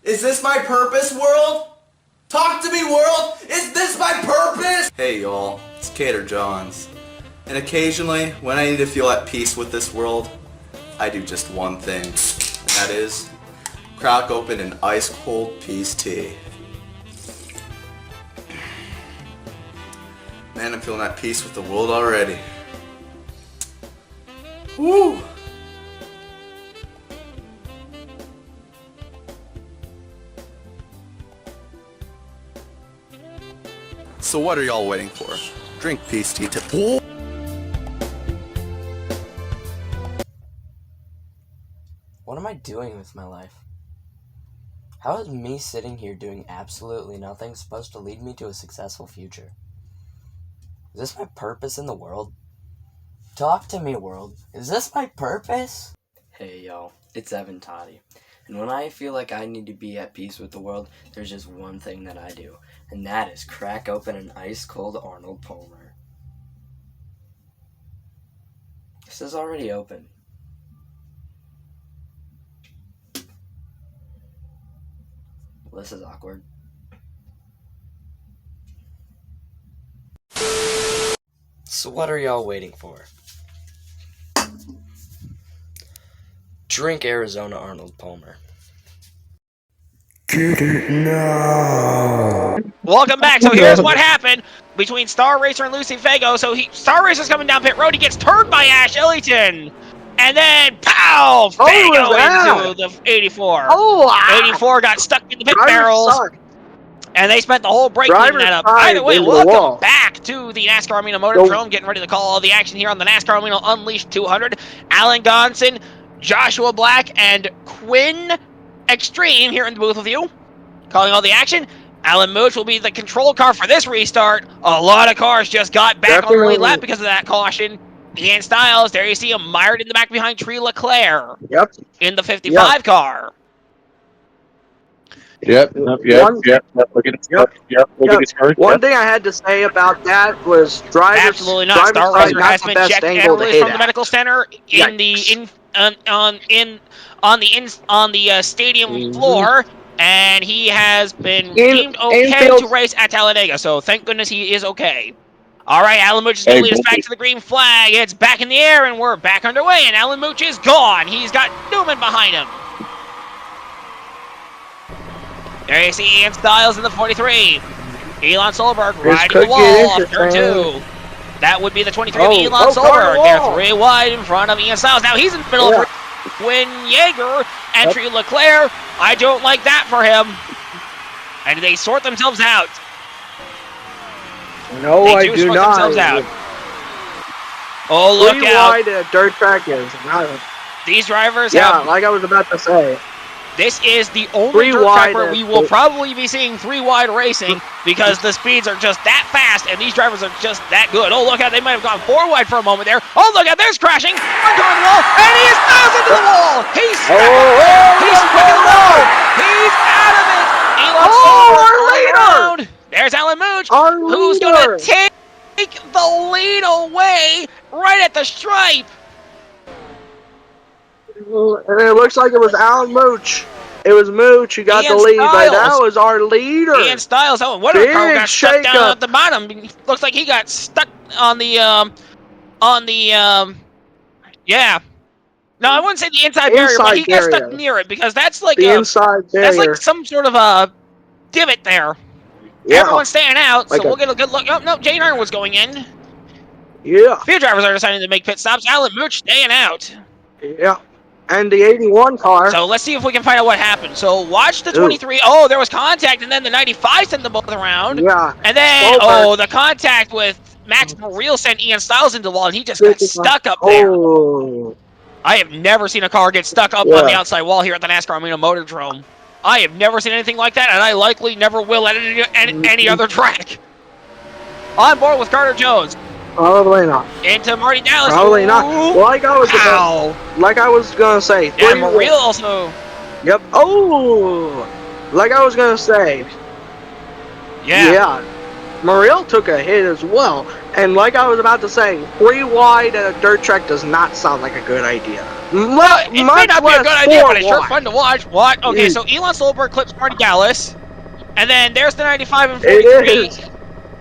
Is this my purpose, world? Talk to me, world! Is this my purpose? Hey y'all, it's Cater Johns. And occasionally, when I need to feel at peace with this world, I do just one thing. And that is, crack open an ice-cold peace tea. Man, I'm feeling at peace with the world already. Woo! So what are y'all waiting for? Drink peace tea to... What am I doing with my life? How is me sitting here doing absolutely nothing supposed to lead me to a successful future? Is this my purpose in the world? Talk to me, world. Is this my purpose? Hey, y'all. It's Evan Toddy. And when I feel like I need to be at peace with the world, there's just one thing that I do. And that is crack open an ice-cold Arnold Palmer. This is already open. Well, this is awkward. So what are y'all waiting for? Drink Arizona Arnold Palmer. Welcome back. So here's what happened between Star Racer and Lucy Fago. So Star Racer's coming down pit road. He gets turned by Ash Ellington. And then, pow! Fago into the 84. Oh, 84 got stuck in the pit drivers barrels. suck. And they spent the whole break cleaning that up. Either way, welcome back to the NASCAR Amino Motordrome. Getting ready to call all the action here on the NASCAR Amino Unleashed 200. Alan Gonson, Joshua Black, and Quinn Extreme here in the booth with you. Calling all the action. Alan Mooch will be the control car for this restart. A lot of cars just got back on the lead lap because of that caution. Ian Stiles, there you see him mired in the back behind Tree LeClaire. Yep. In the 55 car. Yep. Look at his card. One thing I had to say about that was drivers. Absolutely not. Star Racer has been checked and released from the medical center in on the stadium floor, and he has been deemed okay to race at Talladega. So thank goodness he is okay. All right, Alan Mooch is going to lead us back to the green flag. It's back in the air, and we're back underway. And Alan Mooch is gone. He's got Newman behind him. There you see Ian Stiles in the 43. Elon Solberg riding the wall off turn 2. That would be the 23 of Elon Solberg. They're 3 wide in front of Ian Stiles. Now he's in the middle of Quinn Yeager and Tree LeClaire. I don't like that for him. And they sort themselves out. No, I do not. Oh, look out. Wide a dirt track is. These drivers have... like I was about to say. This is the only dirt track where we will probably be seeing 3 wide racing because the speeds are just that fast and these drivers are just that good. Oh, look out. They might have gone 4 wide for a moment there. Oh, look out. There's crashing. Right toward the wall. And he is into the wall. He's stuck. He's stuck in the wall. He's out of it. Elon around. There's Alan Mooch, who's going to take the lead away right at the stripe. And it looks like it was Alan Mooch. It was Mooch who got the lead, but that was our leader. Ian Stiles. Oh, what a car got stuck down at the bottom. Looks like he got stuck on the, yeah. No, I wouldn't say the inside barrier, but he got stuck near it because that's like that's like some sort of a divot there. Yeah. Everyone's staying out, so we'll get a good look. Oh, no, Jane Iron was going in. Yeah. A few drivers are deciding to make pit stops. Alan Mooch staying out. Yeah. And the 81 car. So let's see if we can find out what happened. So watch the Ooh. 23. Oh, there was contact, and then the 95 sent them both around. Yeah. And then, Stolberg. the contact with Max Moreel sent Ian Stiles into the wall, and he just got stuck up there. Oh. I have never seen a car get stuck up on the outside wall here at the NASCAR Amino Motordrome. I have never seen anything like that, and I likely never will at any other track. On board with Carter Jones. Probably not. Into Marty Dallas. Probably not. Like I was gonna say. Yeah, Moreel also. Yep. Oh. Like I was gonna say. Yeah. Moreel took a hit as well. And like I was about to say, 3 wide at a dirt track does not sound like a good idea. It may not be a good idea, but it's sure fun to watch. What? Okay, so Elon Stolberg clips Marty Dallas. And then there's the 95 and 43.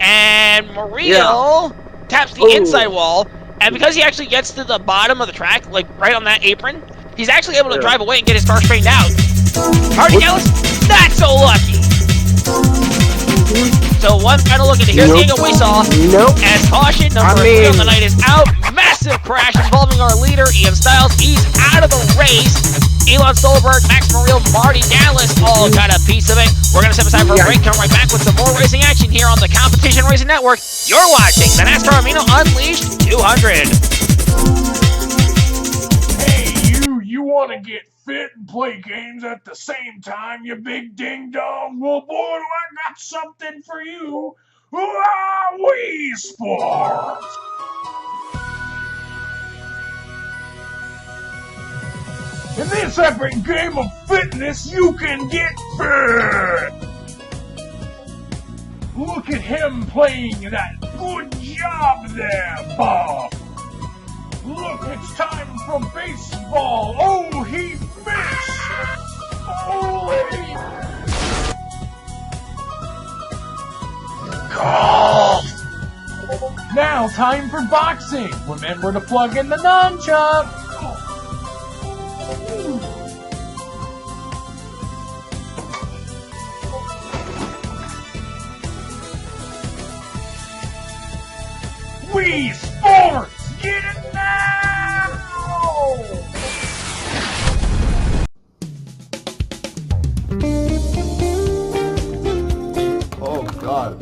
And Moreel taps the inside wall. And because he actually gets to the bottom of the track, like right on that apron, he's actually able to drive away and get his car straightened out. Marty Dallas, not so lucky. So one final look at it. Here's the angle we saw. As caution, number 3 on the night is out. Massive crash involving our leader, Ian Stiles. He's out of the race. Elon Stolberg, Max Moreel, Marty Dallas all got a piece of it. We're going to step aside for a break. Come right back with some more racing action here on the Competition Racing Network. You're watching the NASCAR Amino Unleashed 200. Hey, you want to get fit and play games at the same time, you big ding dong? Well, boy, do I got something for you. Wii Sports! In this epic game of fitness, you can get fit! Look at him playing that good job there, Bob! Look, it's time for baseball! Oh, he missed! Holy! Golf! Now, time for boxing! Remember to plug in the nunchuck! Wii Sports! Get it now! Oh God.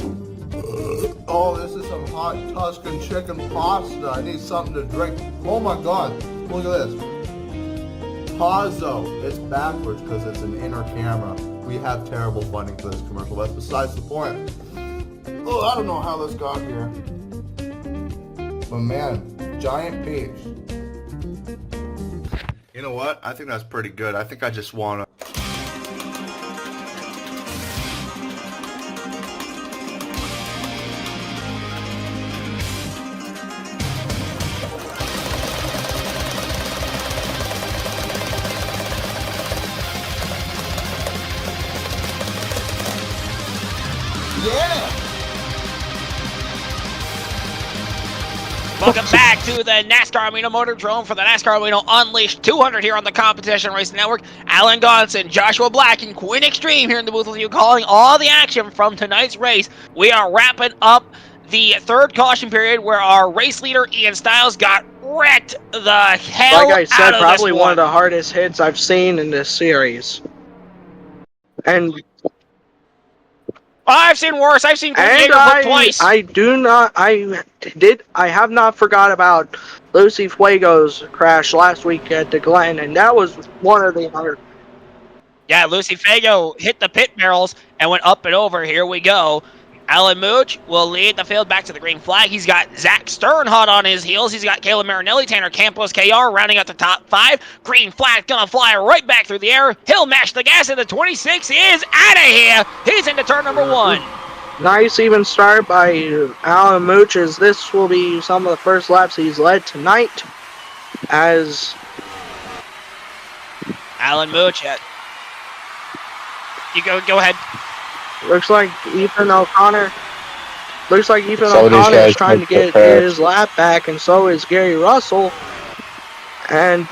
Oh, this is some hot Tuscan chicken pasta. I need something to drink. Oh my God. Look at this. Pazzo. It's backwards because it's an inner camera. We have terrible funding for this commercial. That's besides the point. Oh, I don't know how this got here. But man, giant peach. You know what? I think that's pretty good. I think I just want to... Yeah! Welcome back to the NASCAR Amino Motordrome for the NASCAR Amino Unleashed 200 here on the Competition Racing Network. Alan Gonson, Joshua Black, and Quinn Extreme here in the booth with you, calling all the action from tonight's race. We are wrapping up the third caution period where our race leader, Ian Stiles, got wrecked the hell like I said, out of probably this one of the hardest hits I've seen in this series. And I've seen worse. I've seen Chris Yeager hook twice. I have not forgot about Lucy Fuego's crash last week at the Glen, and that was one of the hard. Yeah, Lucy Fuego hit the pit barrels and went up and over. Here we go. Alan Mooch will lead the field back to the green flag. He's got Zach Sternhut on his heels. He's got Caleb Marinelli, Tanner Campos, KR rounding out the top 5. Green flag gonna fly right back through the air. He'll mash the gas, and the 26 is out of here. He's into turn number 1. Nice even start by Alan Mooch, as this will be some of the first laps he's led tonight. As Alan Mooch, you go ahead. Looks like Ethan O'Connor is trying to get his lap back, and so is Gary Russell. And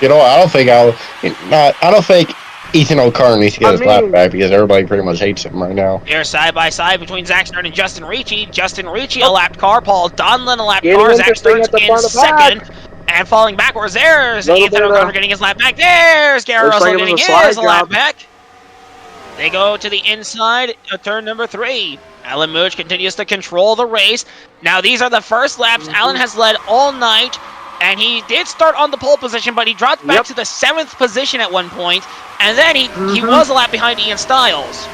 you know, I don't think Ethan O'Connor needs to get his lap back because everybody pretty much hates him right now. They're side by side between Zach Stern and Justin Ricci. Justin Ricci, a lapped car. Paul Donlin, a lapped car. Zach Stern's in second. And falling backwards, there's Ethan O'Connor getting his lap back. There's Gary Russell getting his lap back. They go to the inside of turn number 3. Alan Mooch continues to control the race. Now, these are the first laps. Alan has led all night, and he did start on the pole position, but he dropped back to the 7th position at one point, and then he was a lap behind Ian Stiles.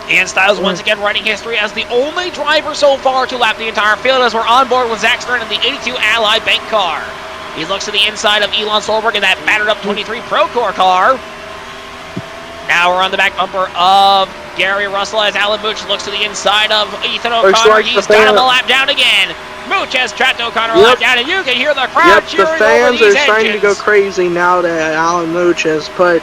Ian Stiles once again writing history as the only driver so far to lap the entire field, as we're on board with Zach Stern in the 82 Ally Bank car. He looks to the inside of Elon Solberg in that battered up 23 Procore car. Now we're on the back bumper of Gary Russell as Alan Mooch looks to the inside of Ethan O'Connor. He's got him a lap down again. Mooch has trapped O'Connor a lap down, and you can hear the crowd cheering over these engines. The fans are starting to go crazy now that Alan Mooch has put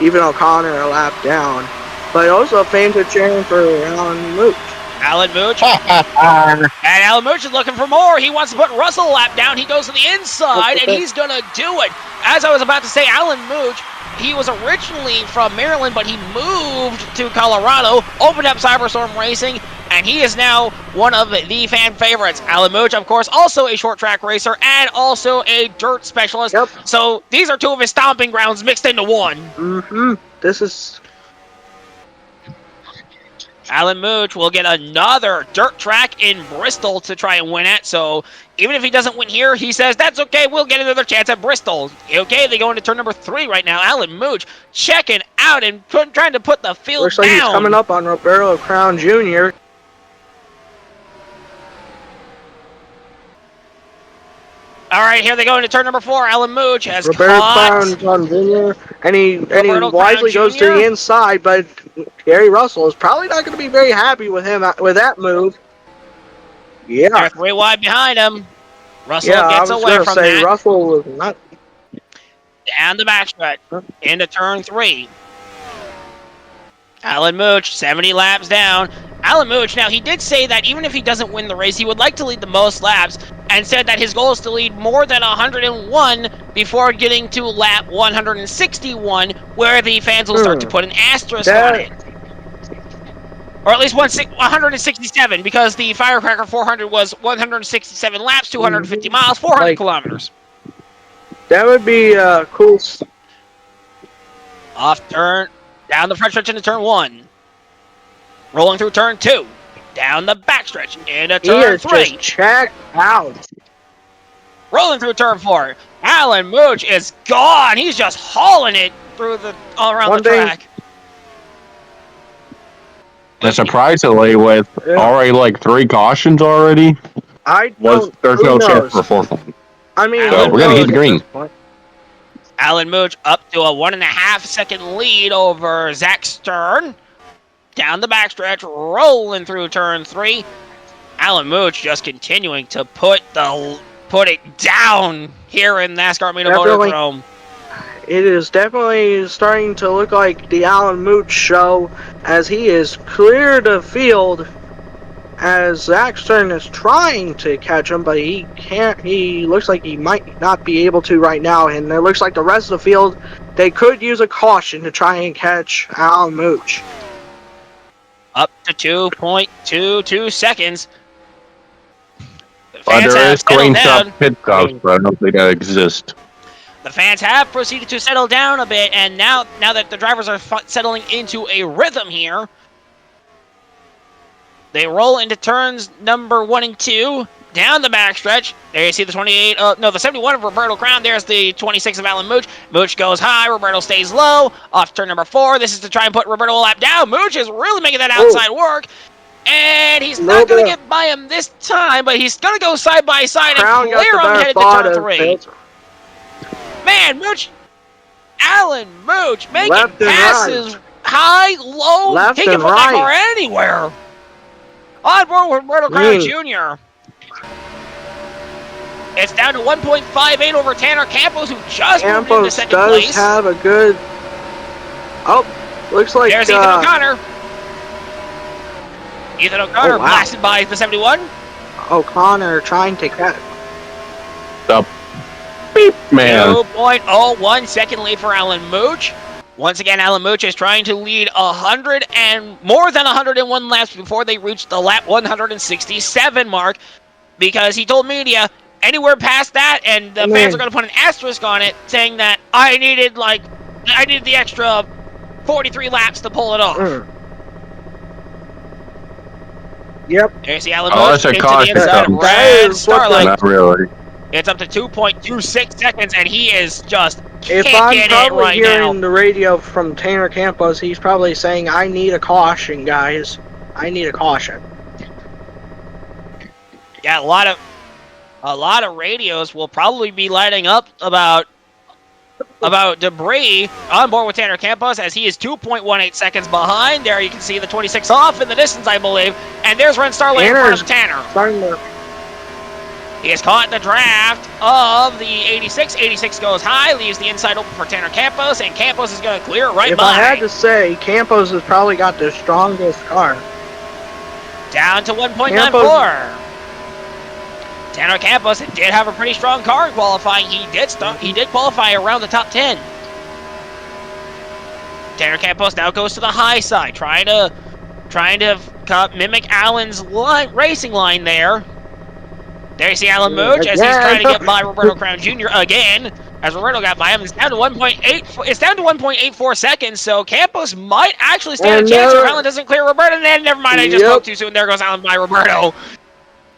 even O'Connor a lap down. But also fans are cheering for Alan Mooch. Alan Mooch. And Alan Mooch is looking for more. He wants to put Russell a lap down. He goes to the inside, and he's going to do it. As I was about to say, Alan Mooch, he was originally from Maryland, but he moved to Colorado, opened up Cyberstorm Racing, and he is now one of the fan favorites. Alan Mooch, of course, also a short track racer and also a dirt specialist. So these are two of his stomping grounds mixed into one. This is... Alan Mooch will get another dirt track in Bristol to try and win at. So even if he doesn't win here, he says, that's okay, we'll get another chance at Bristol. Okay, they go into turn number 3 right now. Alan Mooch checking out and trying to put the field Looks down. like he's coming up on Roberto Crown Jr. All right, here they go into turn number 4. Alan Mooch has Roberto caught Crown Jr. And he wisely goes to the inside, but Gary Russell is probably not going to be very happy with him with that move. Yeah. They're 3 wide behind him. Russell gets away from that. Russell was not... Down the backstretch into turn 3. Alan Mooch, 70 laps down. Alan Mooch, now he did say that even if he doesn't win the race, he would like to lead the most laps, and said that his goal is to lead more than 101 before getting to lap 161, where the fans will start to put an asterisk on it. Or at least 167, because the Firecracker 400 was 167 laps, 250 miles, 400 kilometers. That would be cool. Off turn, down the front stretch into turn 1. Rolling through turn 2. Down the backstretch into turn 3. Just checked out. Rolling through turn 4. Alan Mooch is gone. He's just hauling it through all around the track. And surprisingly, with already like 3 cautions already, there's no chance for a 4th one. I mean, so we're gonna keep the green. Alan Mooch up to a 1.5 second lead over Zach Stern. Down the backstretch, rolling through turn 3. Alan Mooch just continuing to put it down here in NASCAR Amino Motorchrome. It is definitely starting to look like the Alan Mooch show, as he is clear the field, as Zach Stern is trying to catch him, but he can't. He looks like he might not be able to right now, and it looks like the rest of the field, they could use a caution to try and catch Alan Mooch. Up to 2.22 seconds. But there is green stop pit stops, but I don't think that exists. The fans have proceeded to settle down a bit, and now that the drivers are settling into a rhythm here, they roll into turns number 1 and 2, down the backstretch. There you see the the 71 of Roberto Crown. There's the 26 of Alan Mooch. Mooch goes high, Roberto stays low. Off turn number 4, this is to try and put Roberto a lap down. Mooch is really making that outside work. And he's not going to get by him this time, but he's going to go side by side and clear him headed to turn 3. Man, Mooch, Alan Mooch making passes high, low, he can put that car anywhere. On board with Roberto Crown Jr. It's down to 1.58 over Tanner Campos, who just moved into second place. Campos does have a good... Oh, looks like... There's Ethan O'Connor. Ethan O'Connor blasted by the 71. O'Connor trying to catch... The beep man. 2.01 second lead for Alan Mooch. Once again, Alan Mooch is trying to lead 100 and more than 101 laps before they reach the lap 167 mark, because he told media anywhere past that, and the fans are going to put an asterisk on it, saying that I needed the extra 43 laps to pull it off. Yep. There's the Alan Mooch into the inside of Red Starlight. Not really. It's up to 2.26 seconds, and he is just If I'm probably hearing the radio from Tanner Campos, he's probably saying, I need a caution, guys. I need a caution. Yeah, a lot of radios will probably be lighting up about debris on board with Tanner Campos, as he is 2.18 seconds behind. There you can see the 26 off in the distance, I believe. And there's Ren Starlight in front of Tanner. He is caught in the draft of the 86. 86 goes high, leaves the inside open for Tanner Campos, and Campos is going to clear right If by. I had to say, Campos has probably got the strongest car. Down to 1.94. Tanner Campos did have a pretty strong car in qualifying. He did qualify around the top 10. Tanner Campos now goes to the high side, trying to mimic Allen's racing line there. There you see Alan Mooch as he's trying to get by Roberto Crown Jr. again. As Roberto got by him, it's down to 1.8. It's down to 1.84 seconds. So Campos might actually stand a chance if Alan doesn't clear Roberto. And then never mind, I just spoke too soon. There goes Alan by Roberto.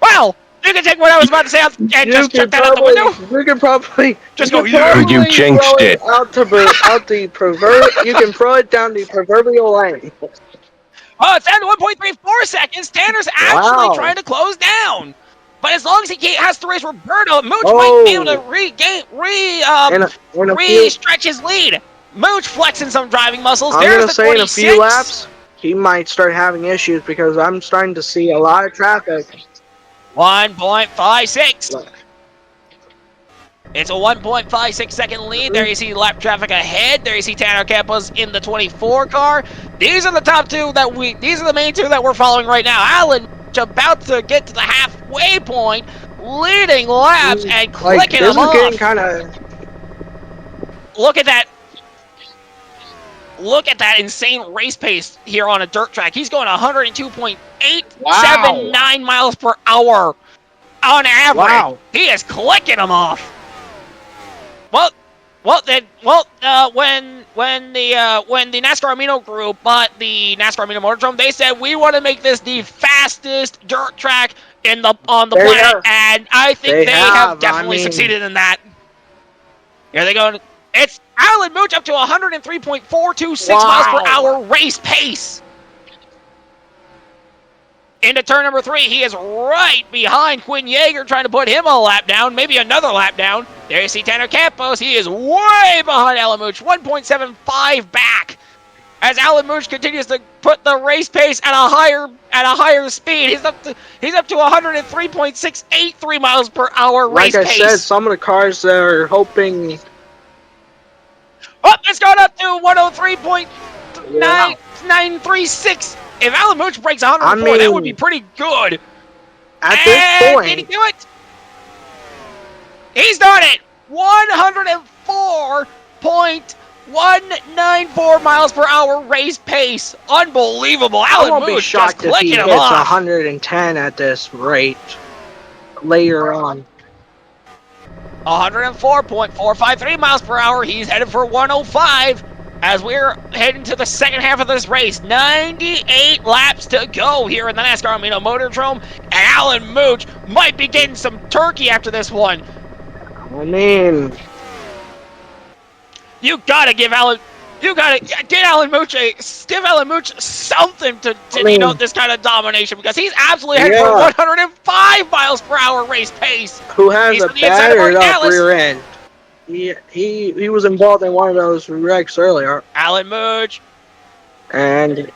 Wow, you can take what I was about to say out and just chuck that out the window. You can probably just go. You jinxed it. You can throw it down the proverbial lane. Oh, it's down to 1.34 secones. Tanner's actually trying to close down. But as long as he has to race Roberto, Mooch might be able to re-stretch his lead. Mooch flexing some driving muscles. I'm going to say in a few laps, he might start having issues because I'm starting to see a lot of traffic. 1.56. It's a 1.56 second lead. There you see lap traffic ahead. There you see Tanner Campos in the 24 car. These are the top two these are the main two that we're following right now. Alan about to get to the halfway point, leading laps and clicking them off. Getting kind of. Look at that insane race pace here on a dirt track. He's going 102.879 miles per hour on average. Wow. He is clicking them off. When the NASCAR Amino group bought the NASCAR Amino Motorhome, they said we want to make this the fastest dirt track on the planet, and I think they have definitely succeeded in that. Here they go. It's Alan Mooch up to 103.426 miles per hour race pace. Into turn number 3, he is right behind Quinn Yeager, trying to put him a lap down, maybe another lap down. There you see Tanner Campos. He is way behind Alan Mooch, 1.75 back. As Alan Mooch continues to put the race pace at a higher speed, he's up to 103.683 miles per hour race pace. Like I said, some of the cars that are hoping. Oh, it's gone up to 103.936. If Alan Mooch breaks 104, that would be pretty good. At this point. Did he do it? He's done it. 104.194 miles per hour race pace. Unbelievable. I won't Alan be Mooch shocked just if he clicking hits him off. 110 at this rate later on. 104.453 miles per hour. He's headed for 105. As we're heading to the second half of this race, 98 laps to go here in the NASCAR Amino Motorhome, and Alan Mooch might be getting some turkey after this one. I mean, give Alan Mooch something to denote this kind of domination, because he's absolutely heading for 105 miles per hour race pace. Who has a battered up rear end? He was involved in one of those wrecks earlier. Alan Mooch. And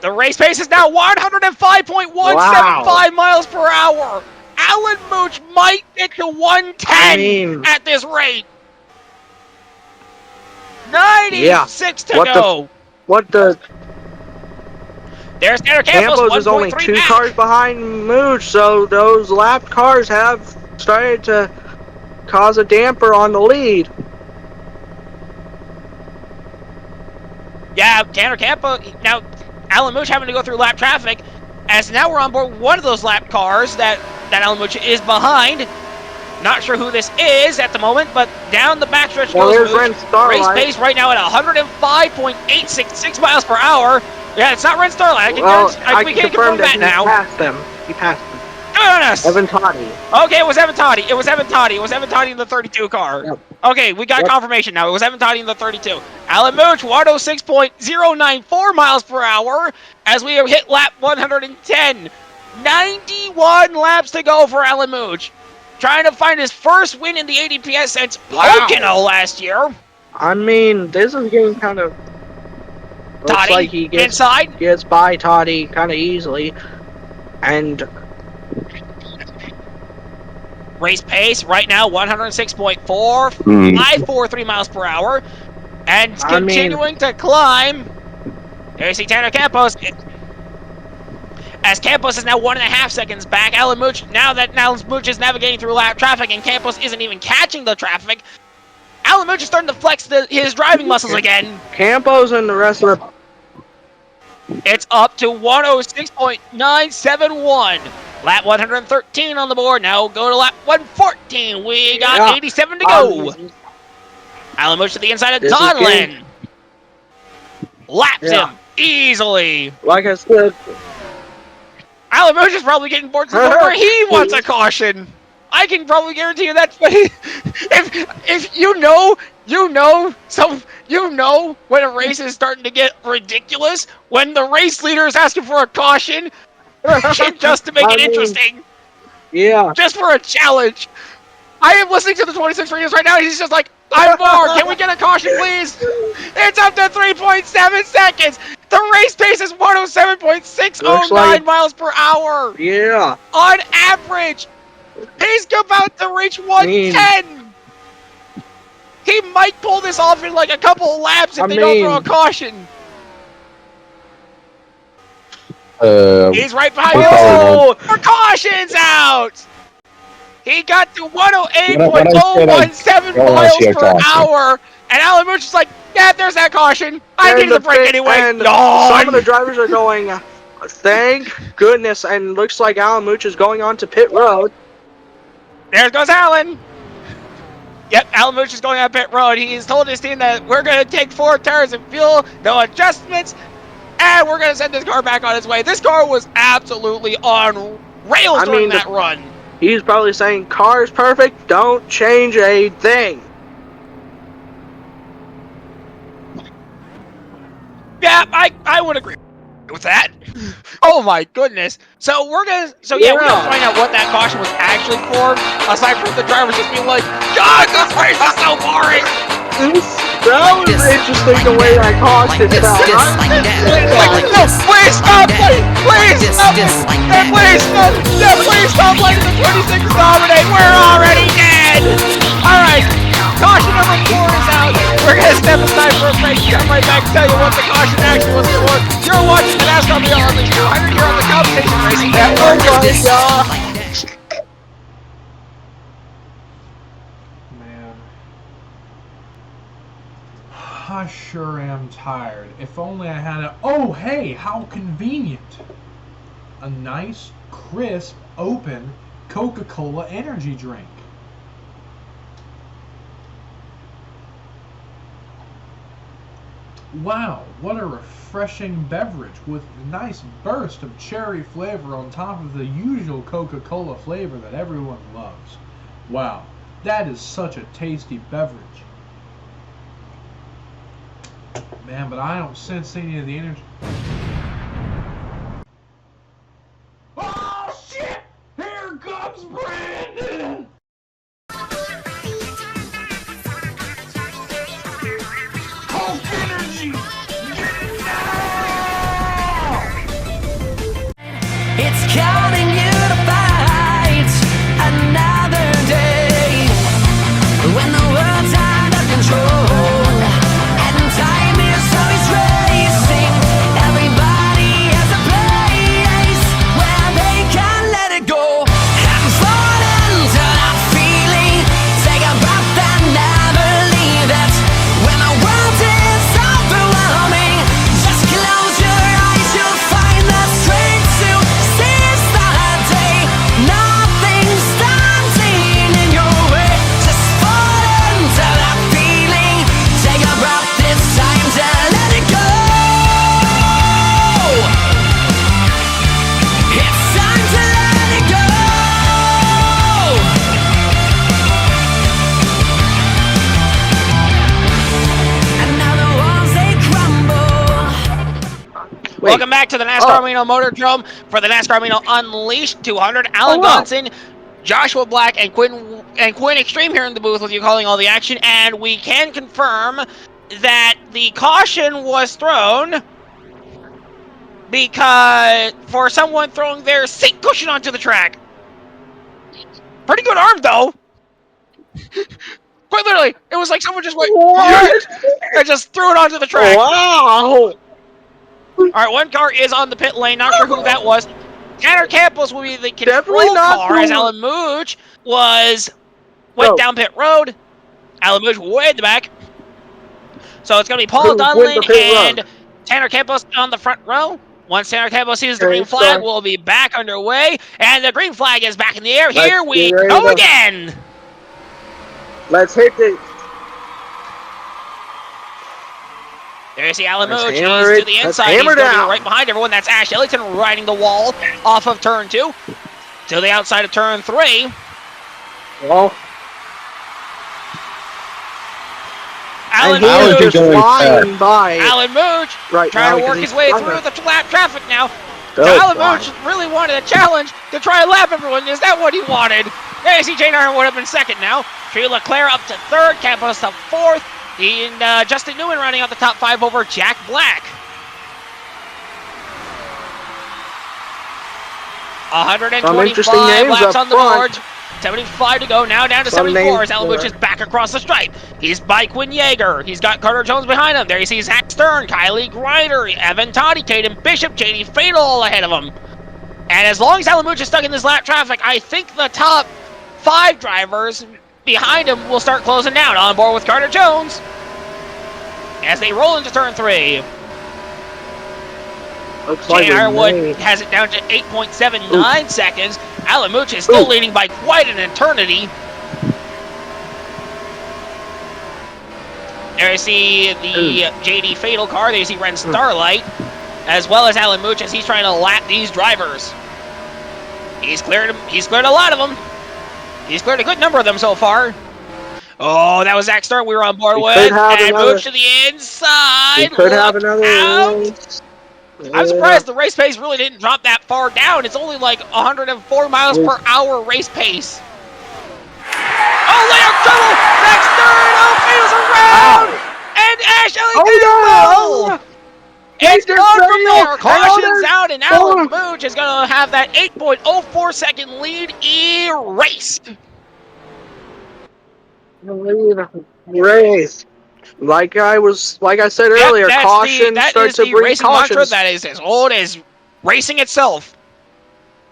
the race pace is now 105.175 miles per hour. Alan Mooch might get to 110 at this rate. 96 to go. There's Tanner Campos is only 2 cars behind Mooch, so those lapped cars have started to cause a damper on the lead. Yeah, Tanner Campo. Now, Alan Mooch having to go through lap traffic, as now we're on board one of those lap cars that Alan Mooch is behind. Not sure who this is at the moment, but down the backstretch goes Mooch. Race pace right now at 105.866 miles per hour. Yeah, it's not Ren Starlight. We can't confirm that now. He passed them. He passed them. Goodness! Evan Toddy. Okay, it was Evan Toddy. It was Evan Toddy. It was Evan Toddy in the 32 car. Yep. Okay, we got confirmation now. It was Evan Toddy in the 32. Alan Mooch, 106.094 miles per hour as we have hit lap 110. 91 laps to go for Alan Mooch. Trying to find his first win in the ADPS since Pocono last year. I mean, this is getting kind of... Toddy, looks like he gets by Toddy kind of easily. And... race pace right now, 106.4, 543 miles per hour. And continuing to climb. There you see Tanner Campos. As Campos is now 1.5 seconds back. Alan Mooch, now Mooch is navigating through lap traffic and Campos isn't even catching the traffic. Alan Mooch is starting to flex his driving muscles again. Campos and the rest of the... It's up to 106.971. Lap 113 on the board. Now go to lap 114. We got 87 to go. Alan Mooch to the inside of Donlin. Laps him easily. Like I said... Alan Mooch is probably getting bored to the point where he wants a caution. I can probably guarantee you that. If you know when a race is starting to get ridiculous, when the race leader is asking for a caution, just to make it interesting. Yeah. Just for a challenge. I am listening to the 26 radios right now. He's just like, I'm bored. Can we get a caution, please? It's up to 3.7 seconds. The race pace is 107.609 miles per hour. Yeah. On average. He's about to reach 110. He might pull this off in like a couple of laps if they don't throw a caution. He's right behind you. Oh, caution's out. He got to 108.017 miles per hour, and Alan Mooch is like, yeah, there's that caution. I need the break anyway. And some of the drivers are going, thank goodness, and looks like Alan Mooch is going on to pit road. There goes Alan. Yep, Alan Mooch is going on pit road. He's told his team that we're going to take 4 tires of fuel, no adjustments, and we're going to send this car back on its way. This car was absolutely on rails during that run. He's probably saying, car's perfect, don't change a thing. Yeah, I would agree with that. Oh my goodness. So we're gonna find out what that caution was actually for, aside from the drivers just being like, God, this race is so boring! That was interesting the way that caution felt. No, please stop! Please stop! Please stop! Please stop letting the 26 dominate! We're already dead! Alright, caution number 4 is out. We're gonna step aside for a break. Come right back and tell you what the caution actually was for. You're watching the NASCAR Beyond Unleashed 200 here on the Competition Racing Network. I sure am tired. If only I had a... Oh, hey, how convenient. A nice, crisp, open Coca-Cola energy drink. Wow, what a refreshing beverage with a nice burst of cherry flavor on top of the usual Coca-Cola flavor that everyone loves. Wow, that is such a tasty beverage. Man, but I don't sense any of the energy. Oh shit! Here comes Brandon! Coke energy! It's calling you to fight another day when the world's out of control. Time is always racing. Everybody has a place where they can let it go. Have fun until I'm feeling. Take a breath and never leave it. When the world is overwhelming, Welcome back to the NASCAR Amino Motordrome for the NASCAR Amino Unleashed 200. Alan Gonson, Joshua Black, and Quinn Extreme here in the booth with you calling all the action, and we can confirm that the caution was thrown because for someone throwing their seat cushion onto the track. Pretty good arm, though. Quite literally, it was like someone just went, and just threw it onto the track. Wow! All right, one car is on the pit lane. Not sure who that was. Tanner Campos will be the control car as Alan Mooch went down pit road. Alan Mooch way in the back. So it's going to be Paul Dunlin and Tanner Campos on the front row. Once Tanner Campos sees the green flag, we'll be back underway. And the green flag is back in the air. Here we go again. Let's hit it. There you see Alan Mooch. He's to the inside. He's going to be right behind everyone. That's Ash Ellington riding the wall off of turn 2 to the outside of turn 3. Well, Alan Mooch flying by. Alan Mooch trying to work his way through the lap traffic now. Alan Mooch really wanted a challenge to try and lap everyone. Is that what he wanted? There you see Jane Ironwood up in second now. Tree Leclerc up to third. Campos up fourth. And Justin Newman running out the top 5 over Jack Black. 125 laps on the board. 75 to go. Now down to 74 as Alan Mooch is back across the stripe. He's by Quinn Yeager. He's got Carter Jones behind him. There you see Zach Stern, Kylie Grider, Evan Toddy, Caden Bishop, JD Fatal all ahead of him. And as long as Alan Mooch is stuck in this lap traffic, I think the top 5 drivers behind him will start closing down. On board with Carter Jones as they roll into turn 3. Jane Ironwood has it down to 8.79 seconds. Alan Mooch is still leading by quite an eternity. There you see the JD Fatal car. There you see Ren Starlight, as well as Alan Mooch as he's trying to lap these drivers. He's cleared a lot of them. He's cleared a good number of them so far. Oh, that was Zach Stern we were on board with. And Mooch to the inside. Could have another out. I'm surprised the race pace really didn't drop that far down. It's only like 104 miles per hour race pace. Oh, layout trouble! Zach Stern! Oh, Fatal's around! And Ash Ellington! It's gone from there. Caution's out, and Alan Mooch is going to have that 8.04 second lead erased. Race. Like I said earlier, caution starts to bring cautions. That is as old as racing itself.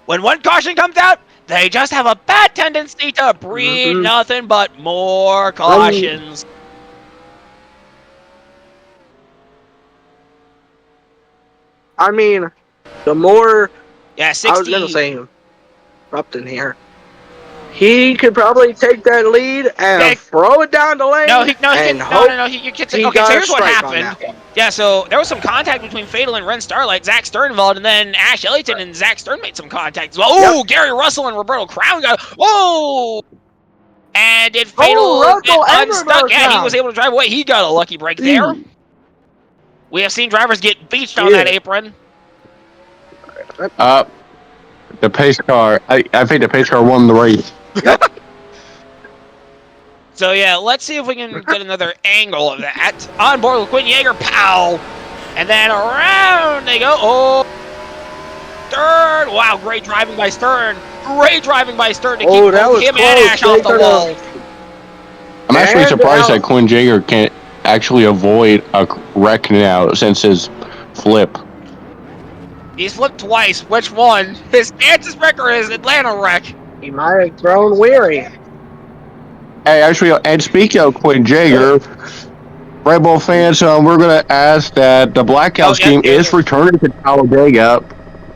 When one caution comes out, they just have a bad tendency to breed nothing but more cautions. I mean, the more... Yeah, 60... I was going to say Upton here. He could probably take that lead and throw it down the lane. No. Okay, so here's what happened. Yeah, so there was some contact between Fatal and Ren Starlight. Zach Stern involved, and then Ash Ellington and Zach Stern made some contact as well. Oh, Gary Russell and Roberto Crown got. Whoa! And did Fatal get unstuck? Yeah, he was able to drive away. He got a lucky break there. We have seen drivers get beached on that apron. The pace car. I think the pace car won the race. So yeah, let's see if we can get another angle of that. On board with Quinn Yeager, pow! And then around they go. Oh, Stern! Wow, great driving by Stern. Great driving by Stern to keep him and Ash off the wall. I'm actually surprised that Quinn Yeager can't actually avoid a wreck now since his flip. He's flipped twice. Which one? His Kansas wreck or his Atlanta wreck? He might have grown weary. Hey, actually, and speaking of Quinn Yeager, Red Bull fans, we're going to ask that the Blackout scheme is returning to Talladega,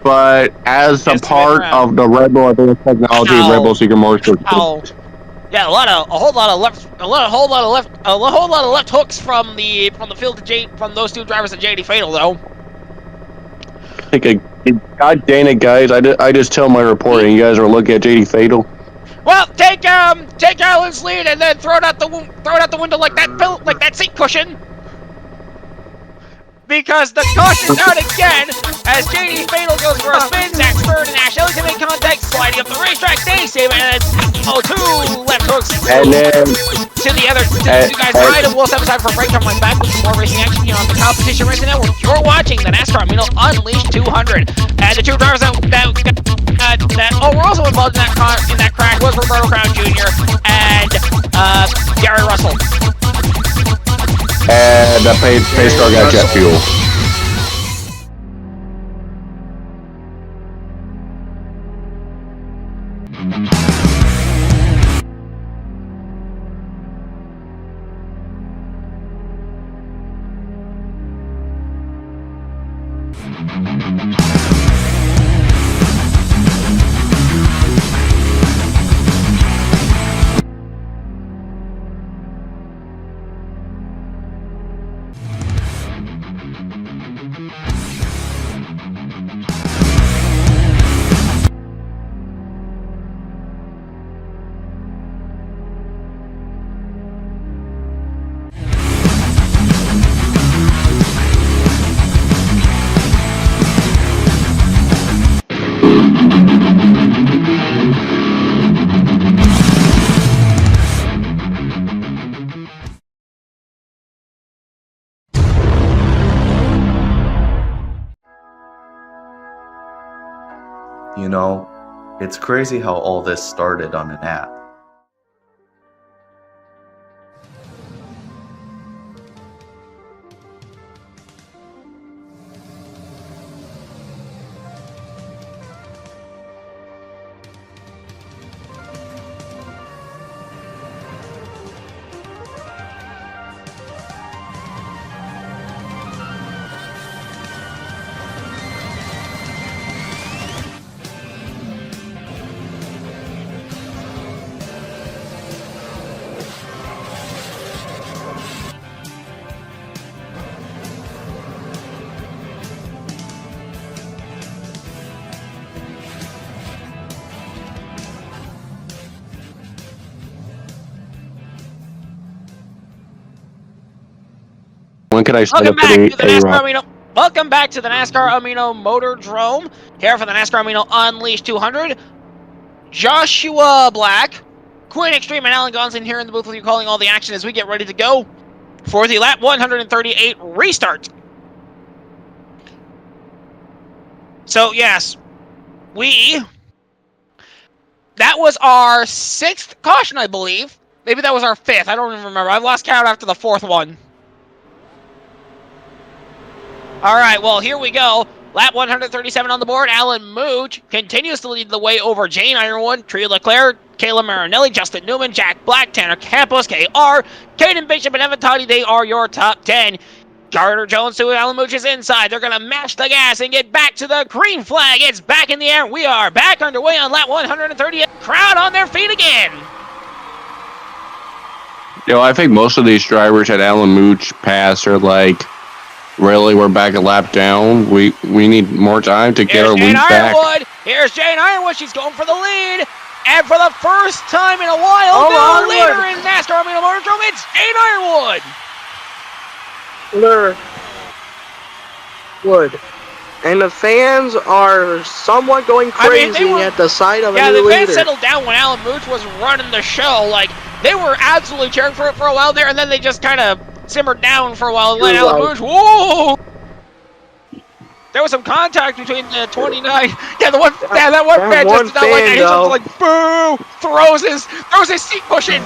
but as a part of the Red Bull Advanced Technology Red Bull Secret Motorsports. Yeah, a whole lot of left hooks from the field from those two drivers at JD Fatal though. God dang it, guys! I just tell my reporter, you guys are looking at JD Fatal. Well, take Alan's lead and then throw it out the window like that seat cushion. because the caution's out again as JD Fatal goes for a spin. Zach Bird and Ash Ellington make contact, sliding up the racetrack. They save it, and two left hooks. And then To the two guys behind him. We'll step aside for a break. Come right back with some more racing action here on the Competition Racing Network. You're watching the NASCAR Amino Unleashed 200, and the two drivers that were also involved in that crash was Roberto Crown Jr. and Gary Russell. And the pace car got jet fuel. You know, it's crazy how all this started on an app. When can I sign Welcome up for back to the NASCAR A-Rock? Amino. Welcome back to the NASCAR Amino Motordrome. Here for the NASCAR Amino Unleashed 200. Joshua Black, Quinn Extreme, and Alan Gonson here in the booth with you, calling all the action as we get ready to go for the lap 138 restart. So yes, that was our 6th caution, I believe. Maybe that was our 5th. I don't even remember. I've lost count after the 4th one. All right, well, here we go. Lap 137 on the board. Alan Mooch continues to lead the way over Jane Ironwood, Tria Leclerc, Kayla Marinelli, Justin Newman, Jack Black, Tanner Campos, KR, Caden Bishop, and Evan Toddy. They are your top 10. Carter Jones to Alan Mooch's inside. They're going to mash the gas and get back to the green flag. It's back in the air. We are back underway on lap 138. Crowd on their feet again. You know, I think most of these drivers at Alan Mooch Pass are like, really, we're back a lap down. We need more time to get our lead back. Here's Jane Ironwood. She's going for the lead. And for the first time in a while, the leader in NASCAR Amino Motordrome, it's Jane Ironwood. Wood. And the fans are somewhat going crazy at the sight of a new leader. Yeah, the fans settled down when Alan Mooch was running the show. Like, they were absolutely cheering for it for a while there, and then they just kind of simmered down for a while and let Alan Mooch, whoa! There was some contact between the 29. Yeah, that one fan just did not like that. He just like, boo! Throws his seat cushion.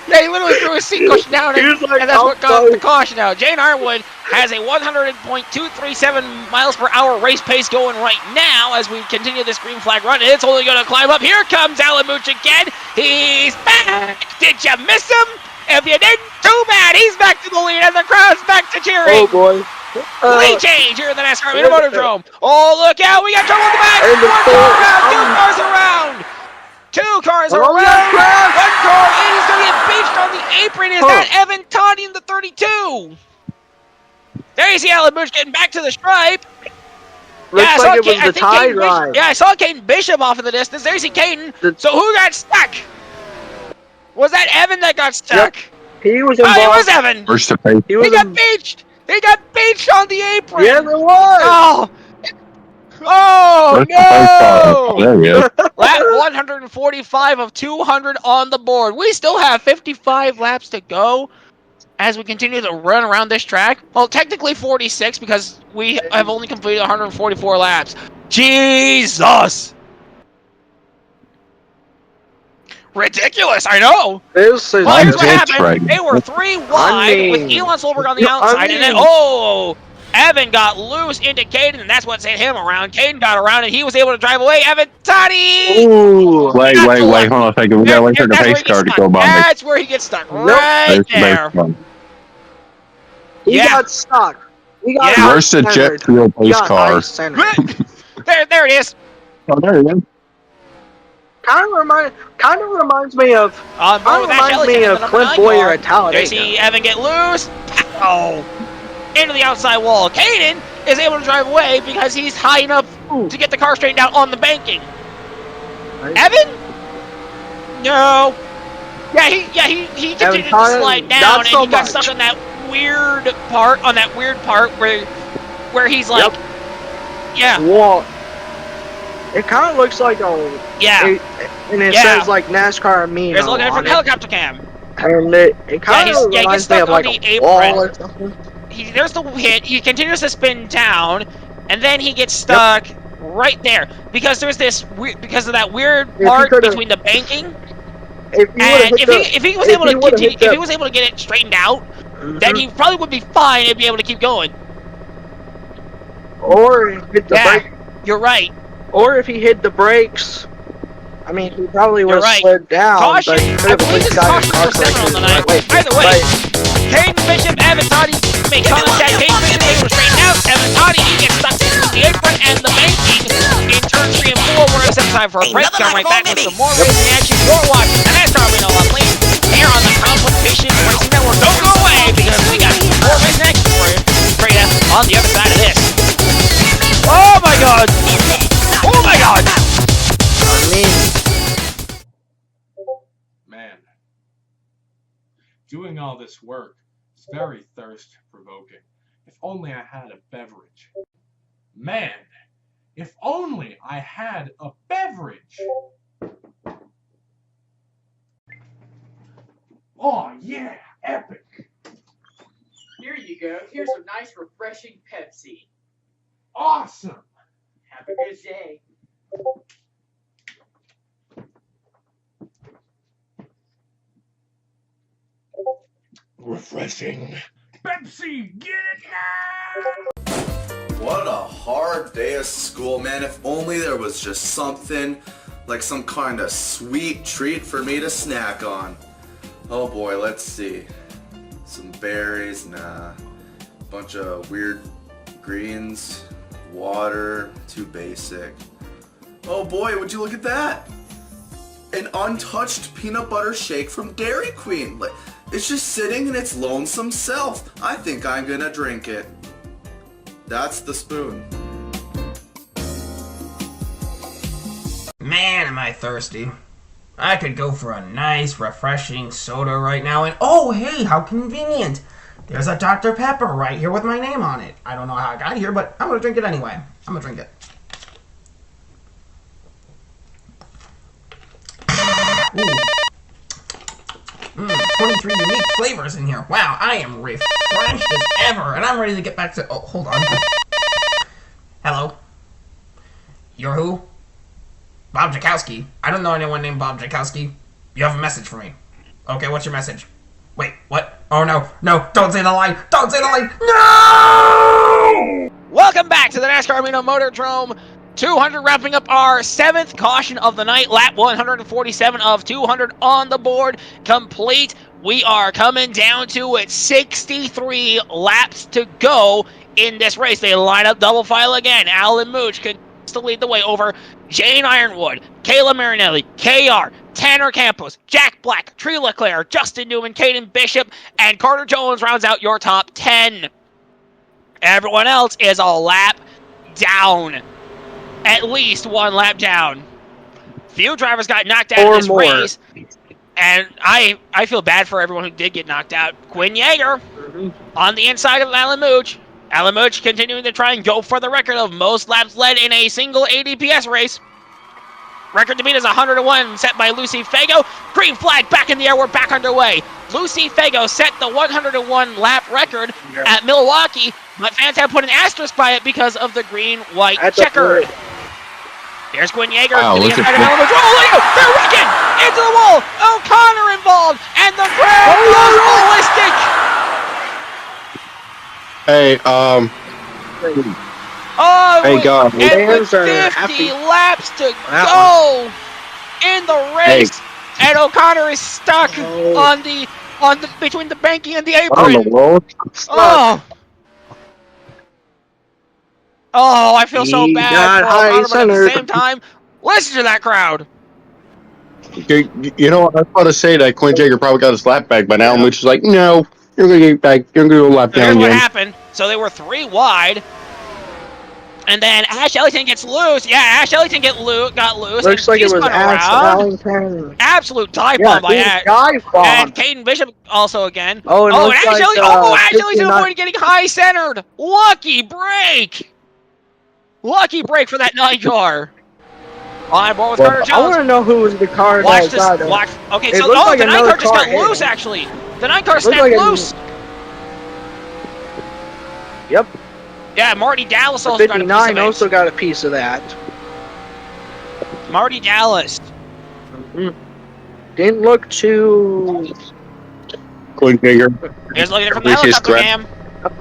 Yeah, he literally threw his seat cushion down, and that's what got the caution out. Jane Ironwood has a 100.237 miles per hour race pace going right now as we continue this green flag run. It's only going to climb up. Here comes Alan Mooch again. He's back. Did you miss him? If you didn't, too bad. He's back to the lead, and the crowd's back to cheering. Oh, boy. Lead change here in the NASCAR Amino Motordrome. Oh, look out. We got trouble in the back. One car around. 2 cars around. 2 cars around. 1 car is going to get beached on the apron. Is that Evan Toddy in the 32? There you see Alan Mooch getting back to the stripe. Looks like it was the tie drive. Yeah, I saw Caden Bishop off in the distance. There you see Caden. So who got stuck? Was that Evan that got stuck? Yep. He was involved. Oh, it was Evan. First to pay. He got beached. He got beached on the apron! Yeah, there was! Oh! Oh, no! There he is. Lap 145 of 200 on the board. We still have 55 laps to go as we continue to run around this track. Well, technically 46 because we have only completed 144 laps. Jesus! Ridiculous, I know. This is Well, here's what just- happened. Right. They were 3 wide with Elon Solberg on the outside, and then, Evan got loose into Caden, and that's what sent him around. Caden got around, and he was able to drive away. Evan Toddy! Ooh. Wait, hold on a second. We gotta wait for the That's where pace he gets car to stuck. go by. That's where he gets stuck. Right there. He Yeah. got stuck. He got Where's the jet fuel pace car? There it is. Oh, there it is. Kind of reminds me of. On board with reminds me of Clint Boyer at Talladega. There you see Evan get loose. Oh, into the outside wall. Caden is able to drive away because he's high enough to get the car straightened out on the banking. Evan? No. Yeah, he continued to slide down, and he got stuck on that weird part. Where he's like, yeah. Well, it kind of looks like a. Yeah. And it says like NASCAR Amino. It's looking from helicopter cam. And it kind of reminds me of like a wall or something. There's the hit. He continues to spin down, and then he gets stuck right there because there's this because of that weird part between the banking. If he was able to continue, if he was able to get it straightened out, then he probably would be fine and be able to keep going. Or hit the brake. You're right. Or if he hit the brakes, I mean, he probably would have slid down. Caution! But I believe it's caution number 7 on the night. Either way, Caden Bishop, Evan Toddy make contact. Caden Bishop able to straighten out. Evan Toddy, he gets stuck between the apron and the banking in turns 3 and 4. We're going to set time for a break. Come right back with some more racing action. You're watching the NASCAR Arena Lovely here on the Competition Racing Network. Don't go away because we got more racing action for you straight up on the other side of this. Oh my god! Oh my god! Man, doing all this work is very thirst-provoking. If only I had a beverage. Man, if only I had a beverage! Oh yeah, epic! Here you go. Here's a nice, refreshing Pepsi. Awesome! Have a good day. Refreshing. Pepsi, get it now! What a hard day of school, man. If only there was just something, like some kind of sweet treat for me to snack on. Oh boy, let's see. Some berries, nah. Bunch of weird greens, water, too basic. Oh boy, would you look at that? An untouched peanut butter shake from Dairy Queen. Like, it's just sitting in its lonesome self. I think I'm gonna drink it. That's the spoon. Man, am I thirsty. I could go for a nice, refreshing soda right now, and oh, hey, how convenient. There's a Dr. Pepper right here with my name on it. I don't know how I got here, but I'm gonna drink it anyway. I'm gonna drink it. Ooh. 23 unique flavors in here. Wow, I am refreshed as ever, and I'm ready to get back to... Oh, hold on. Hello? You're who? Bob Jakowski. I don't know anyone named Bob Jakowski. You have a message for me. Okay, what's your message? Wait, what? Oh, no. No, don't say the line. Don't say the line. No! Welcome back to the NASCAR Amino Motordrome. 200 wrapping up our 7th caution of the night. Lap 147 of 200 on the board. Complete. We are coming down to it. 63 laps to go in this race. They line up double file again. Alan Mooch continues to lead the way over Jane Ironwood, Kayla Marinelli, KR, Tanner Campos, Jack Black, Tree Leclerc, Justin Newman, Caden Bishop, and Carter Jones rounds out your top 10. Everyone else is a lap down. At least one lap down. Few drivers got knocked out in this race. And I feel bad for everyone who did get knocked out. Quinn Yeager, On the inside of Alan Mooch. Alan Mooch continuing to try and go for the record of most laps led in a single ADPS race. Record to beat is 101, set by Lucy Fago. Green flag back in the air, we're back underway. Lucy Fago set the 101 lap record at Milwaukee, but fans have put an asterisk by it because of the green-white checkered. Here's Gwen Yeager to the inside of Alan Mooch. Oh, look at they're wrecking! Into the wall! O'Connor involved, and the crowd goes ballistic! Hey, Oh, hey, God. and with 50 laps to go in the race, and O'Connor is stuck on the between the banking and the apron. On the wall. Oh, I feel so He bad got for high O'Connor, but at the centered. same time, listen to that crowd. You know what? I was about to say that Clint Jagger probably got his lap back, but now Mooch is like, no, you're going to get back. You're going to go lap So down here's what again. happened. So they were 3 wide. And then Ash Ellington gets loose. Yeah, Ash Ellington got loose. Looks like it was Ash Ellington. Absolute dive bomb by Ash. And Caden Bishop also again. Oh, and Ash like, Ellington. Ash Ellington avoided getting high centered. Lucky break. Lucky break for that 9 car. On board with Carter Jones. I want to know who was the car Watch that got this. it. Watch. Okay, It so looked like the 9 another car just got car loose hit. actually. The 9 car Looked snapped like loose. Yep. Yeah, Marty Dallas The also got a piece of 59 it. also got a piece of that. Marty Dallas. Didn't look too. Clint Jagger. Here's looking at it from the helicopter cam.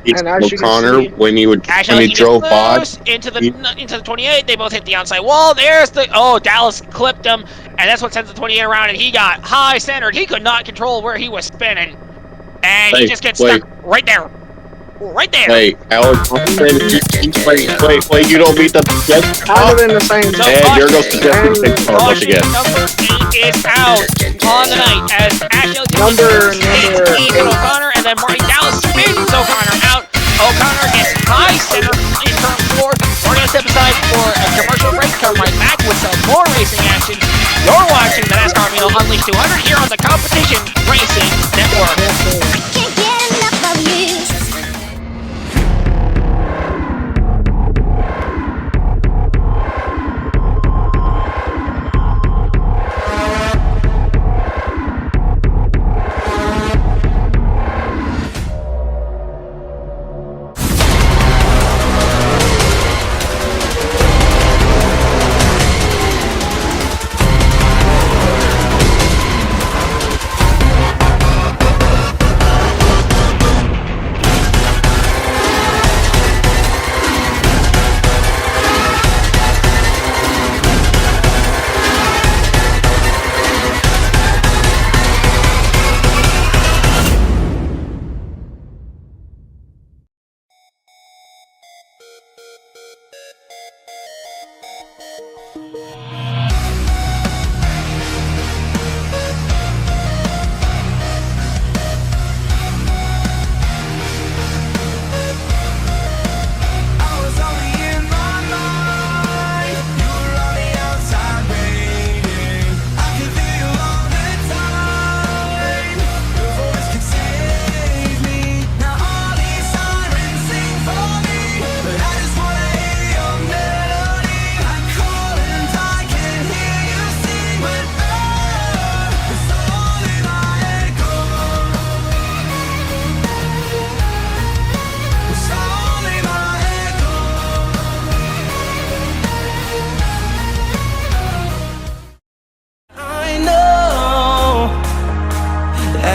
And as you can O'Connor see, when he Ellington drove gets by. loose into the 28. They both hit the outside wall. There's the Dallas clipped him, and that's what sends the 28 around. And he got high centered. He could not control where he was spinning, and he just gets stuck right there. Right there. Wait, Alex, wait, you don't beat the Jets? kind of in the same. So And here goes the Jets once caution again. number 8 is out on the night as Ash Ellington Number hits O'Connor, and then Marty Dallas spins O'Connor out. O'Connor gets high center in turn 4. We're going to step aside for a commercial break. Come right back with some more racing action. You're watching the NASCAR Amino Unleashed 200 here on the Competition Racing Network. Can't get enough of you.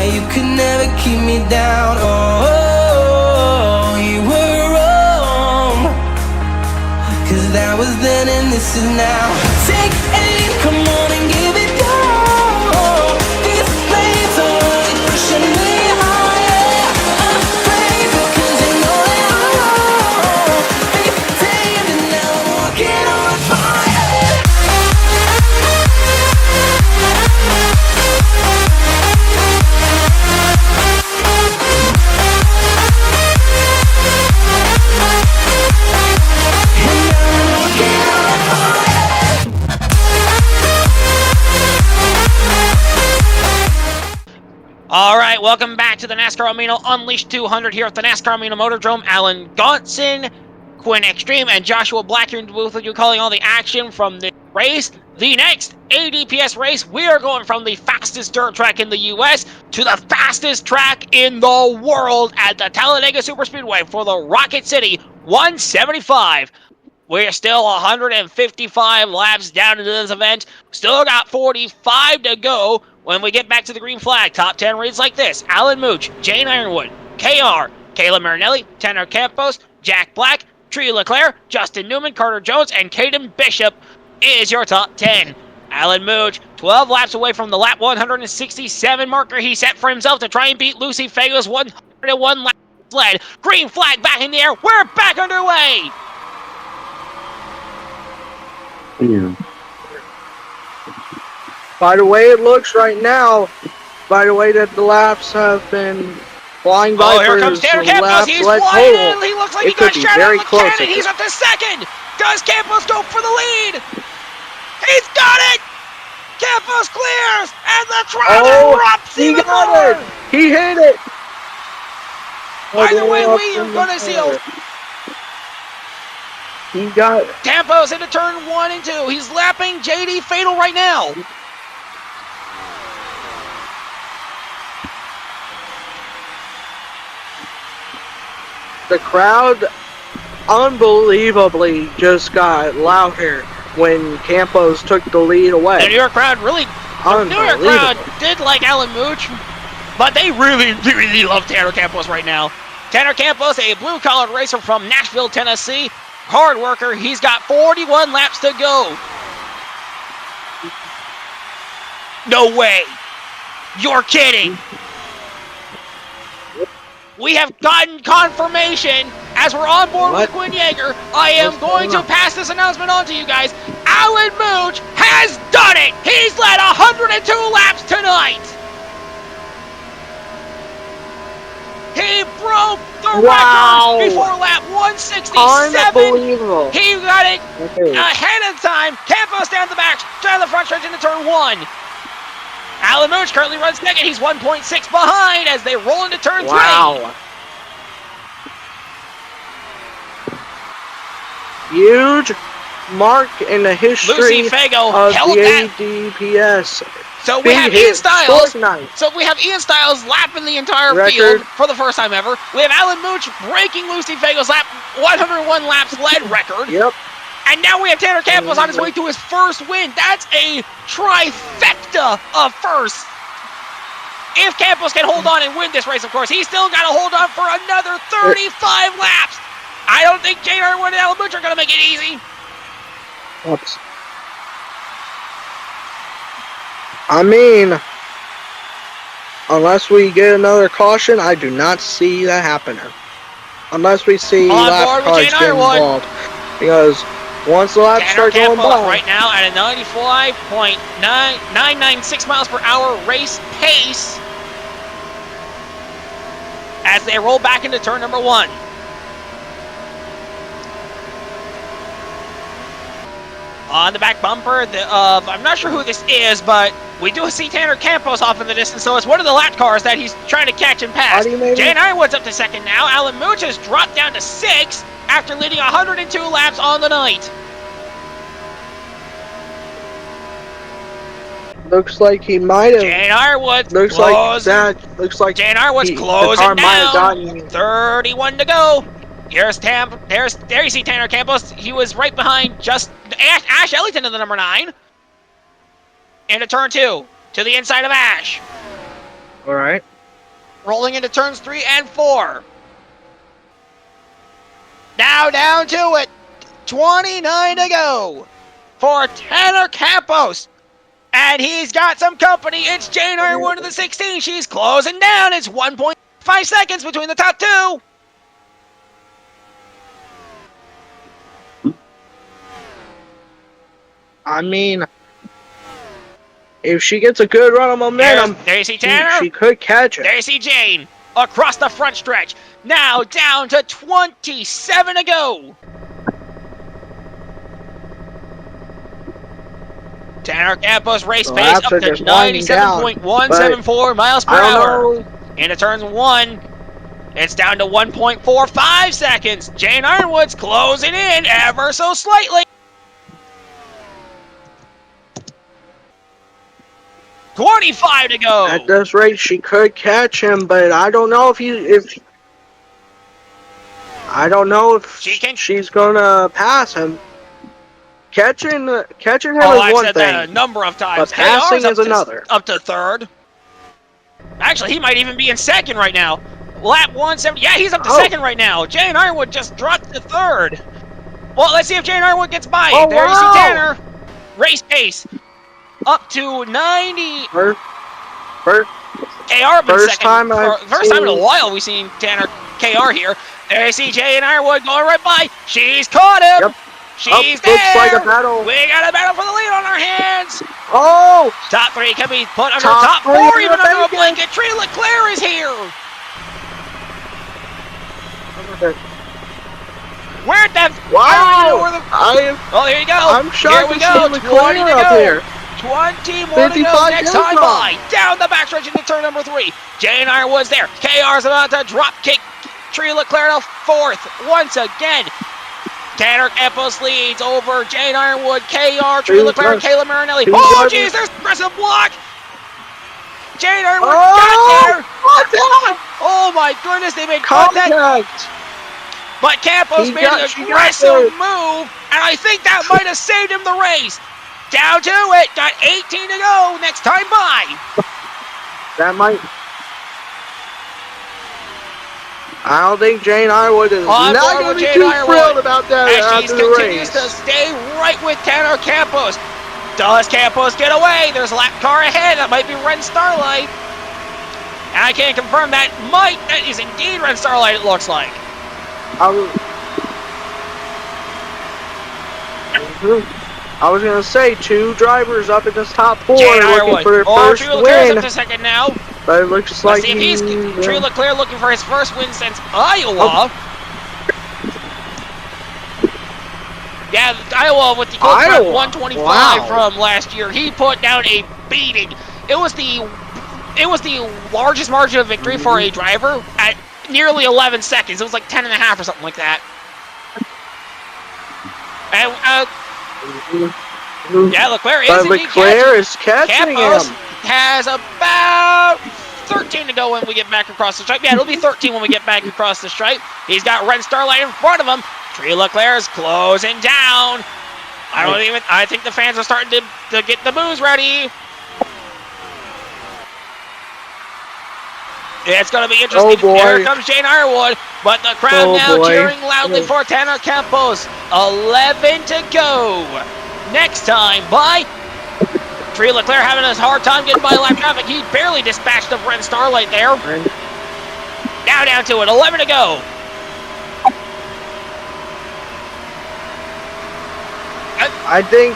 You could never keep me down. Oh, you were wrong. 'Cause that was then and this is now. Take aim, come on and give it go. These flames are only pushing me higher. I'm afraid because you know that I'm wrong. Be tamed and now I'm walking on fire. back to the NASCAR Amino Unleashed 200 here at the NASCAR Amino Motordrome. Alan Gonson, Quinn Extreme, and Joshua Black here in the booth with you, calling all the action from the race. The next ADPS race, we are going from the fastest dirt track in the U.S. to the fastest track in the world at the Talladega Superspeedway for the Rocket City 175. We're still 155 laps down into this event. Still got 45 to go when we get back to the green flag. Top 10 reads like this: Alan Mooch, Jane Ironwood, KR, Kayla Marinelli, Tanner Campos, Jack Black, Tree Leclerc, Justin Newman, Carter Jones, and Caden Bishop is your top 10. Alan Mooch, 12 laps away from the lap 167 marker he set for himself to try and beat Lucy Fago's 101 lap sled. Green flag back in the air. We're back underway. Yeah. By the way it looks right now, by the way that the laps have been flying by, here comes Tanner Campos. He's flying in. He looks like he got shot out of the cannon. He's up to second. Does Campos go for the lead? He's got it. Campos clears, and the crowd erupts even more. He hit it. Either way, we are going to see He got it. Campos into turn 1 and 2. He's lapping JD Fatal right now. The crowd unbelievably just got louder when Campos took the lead away. The New York crowd did like Alan Mooch, but they really love Tanner Campos right now. Tanner Campos, a blue-collar racer from Nashville, Tennessee. Hard worker. He's got 41 laps to go. No way. You're kidding. We have gotten confirmation as we're on board with Quinn Yeager. I am going to pass this announcement on to you guys. Alan Mooch has done it. He's led 102 laps tonight. He broke the record before lap 167. Unbelievable. He got it ahead of time. Campos down the back, down the front stretch into turn 1. Alan Mooch currently runs second. He's 1.6 behind as they roll into turn 3. Huge mark in the history Lucy Fago of held the ADPS. So we have Ian Styles. So we have Ian Styles lapping the entire field for the first time ever. We have Alan Mooch breaking Lucy Fago's lap 101 laps lead record. Yep. And now we have Tanner Campos on his way to his first win. That's a trifecta of firsts. If Campos can hold on and win this race, of course, he's still got to hold on for another 35 laps. I don't think Jane Ironwood and Alan Mooch are going to make it easy. Oops. I mean, unless we get another caution, I do not see that happening. Unless we see lap cards get involved. Because once the laps start going by... right now at a 95.996 miles per hour race pace as they roll back into turn number 1. On the back bumper of, I'm not sure who this is, but we do see Tanner Campos off in the distance, so it's one of the lap cars that he's trying to catch and pass. Jane Ironwood's up to second now. Alan Mooch has dropped down to 6 after leading 102 laps on the night. Looks like he might have. Jane Ironwood's looks closing. like that. Looks like Jane Ironwood's closing down. 31 to go. Here's there you see Tanner Campos. He was right behind just Ash Ellington in the number 9. Into turn 2 to the inside of Ash. All right. Rolling into turns 3 and 4. Now down to it. 29 to go for Tanner Campos. And he's got some company. It's Jane Ironwood in the 16. She's closing down. It's 1.5 seconds between the top 2. I mean, if she gets a good run of momentum, there you see Tanner. She could catch it. There you see Jane across the front stretch. Now down to 27 to go. Tanner Campos race pace up to 97.174 miles per hour. Into turns 1. It's down to 1.45 seconds. Jane Ironwood's closing in ever so slightly. 25 to go. At this rate, she could catch him, but I don't know if she's gonna pass him. Catching him is I've one said thing, that a number of times. but passing KR's is another. Up to third. Actually, he might even be in second right now. Lap 170. Yeah, he's up to second right now. Jane Ironwood just dropped to third. Well, let's see if Jane Ironwood gets by. Oh, there you wow. see Tanner. Race pace. Up to 90. KR been First second. time First time in a while we've seen Tanner KR here. There you see Jane Ironwood going right by. She's caught him. Yep. She's there. Looks like a battle. We got a battle for the lead on our hands. Oh! Top 3 can be put under Top top three 4, in even the under a bacon. blanket. Trina Leclerc is here. Where'd that? Wow! Oh, here you go. I'm shocked Here we to go. see 20 Leclerc to up go. here. 20 more to go. 55 Next goes time on. by. Down the backstretch into turn number 3. Jane Ironwood's there. KR's about to drop kick. Trina Leclerc to 4th once again. Tanner Campos leads over Jane Ironwood, KR, Trina Leclerc, and Kayla Marinelli. Oh, jeez, there's aggressive block. Jane Ironwood got there. Oh, my goodness, they made contact. But Campos made an aggressive move, and I think that might have saved him the race. Down to it. Got 18 to go. Next time by. That might. I don't think Jane Ironwood is not going to be too thrilled about that As she after the continues race. to stay right with Tanner Campos. Does Campos get away? There's a lap car ahead. That might be Ren Starlight. And I can't confirm that. That is indeed Ren Starlight, it looks like. I was going to say 2 drivers up in this top 4 Jane looking Ironwood. for their first Trina Leclerc's win. up to second now. But it looks Let's like see if he's Trina Leclerc looking for his first win since Iowa. Yeah, Iowa with the cold front 125 from last year. He put down a beating. It was the largest margin of victory for a driver at nearly 11 seconds. It was like 10 and a half or something like that. And yeah, Leclerc is indeed catching Campos him. Has about 13 to go when we get back across the stripe. Yeah, it'll be 13 when we get back across the stripe. He's got Ren Starlight in front of him. Trina Leclerc is closing down. I think the fans are starting to get the booze ready. It's going to be interesting. Oh, boy. Here comes Jane Ironwood, but the crowd cheering loudly for Tanner Campos. 11 to go. Next time by Trina Leclerc having a hard time getting by lap traffic. He barely dispatched of Ren Starlight there. Now down to it. 11 to go. I think,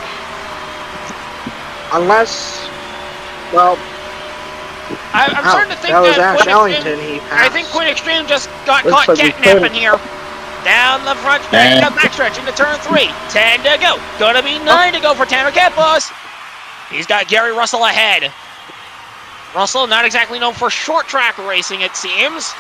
I'm starting to think that was Ash Quinn Ellington. Extreme, He I think Quinn Extreme just got Looks caught like he catnapping could. here. Down the front stretch, the back stretch into turn 3. 10 to go. Gonna be 9 to go for Tanner Campos. He's got Gary Russell ahead. Russell not exactly known for short track racing, it seems.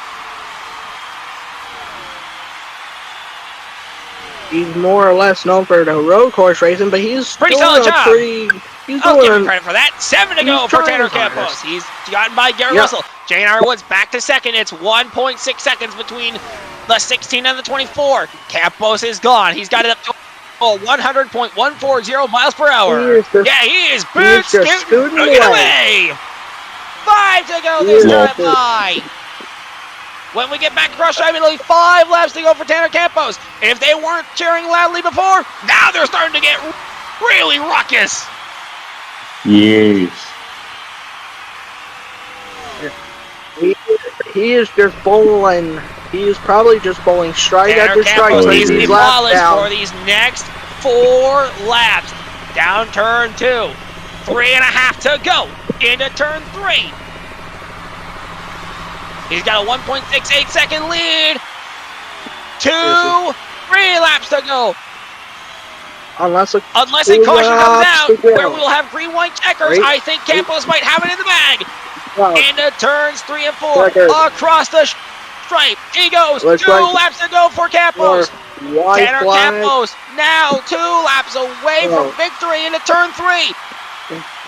He's more or less known for the road course racing, but he's Pretty doing solid a job. he's I'll give him doing credit for that. 7 to go he's for trying Tanner his hardest. Campos. He's gotten by Gary Yep. Russell. Jane Ironwood's back to second. It's 1.6 seconds between the 16 and the 24. Campos is gone. He's got it up to 100.140 miles per hour. He is boot scooting away. 5 to go this time by. When we get back across stripe, it'll be 5 laps to go for Tanner Campos. If they weren't cheering loudly before, now they're starting to get really ruckus. Yes. He is just bowling. He is probably just bowling strike Tanner after strike. Campos So needs to be he's lapped flawless down. for these next 4 laps. Down turn 2. 3.5 to go. Into turn 3. He's got a 1.68 second lead. 3 laps to go. Unless a caution comes out, to go. where we'll have green-white checkers, Great. I think Campos might have it in the bag. into turns 3 and 4. Across the stripe. He goes. Looks 2 like laps to go for Campos. White Tanner flag. Campos now 2 laps away from victory into turn 3.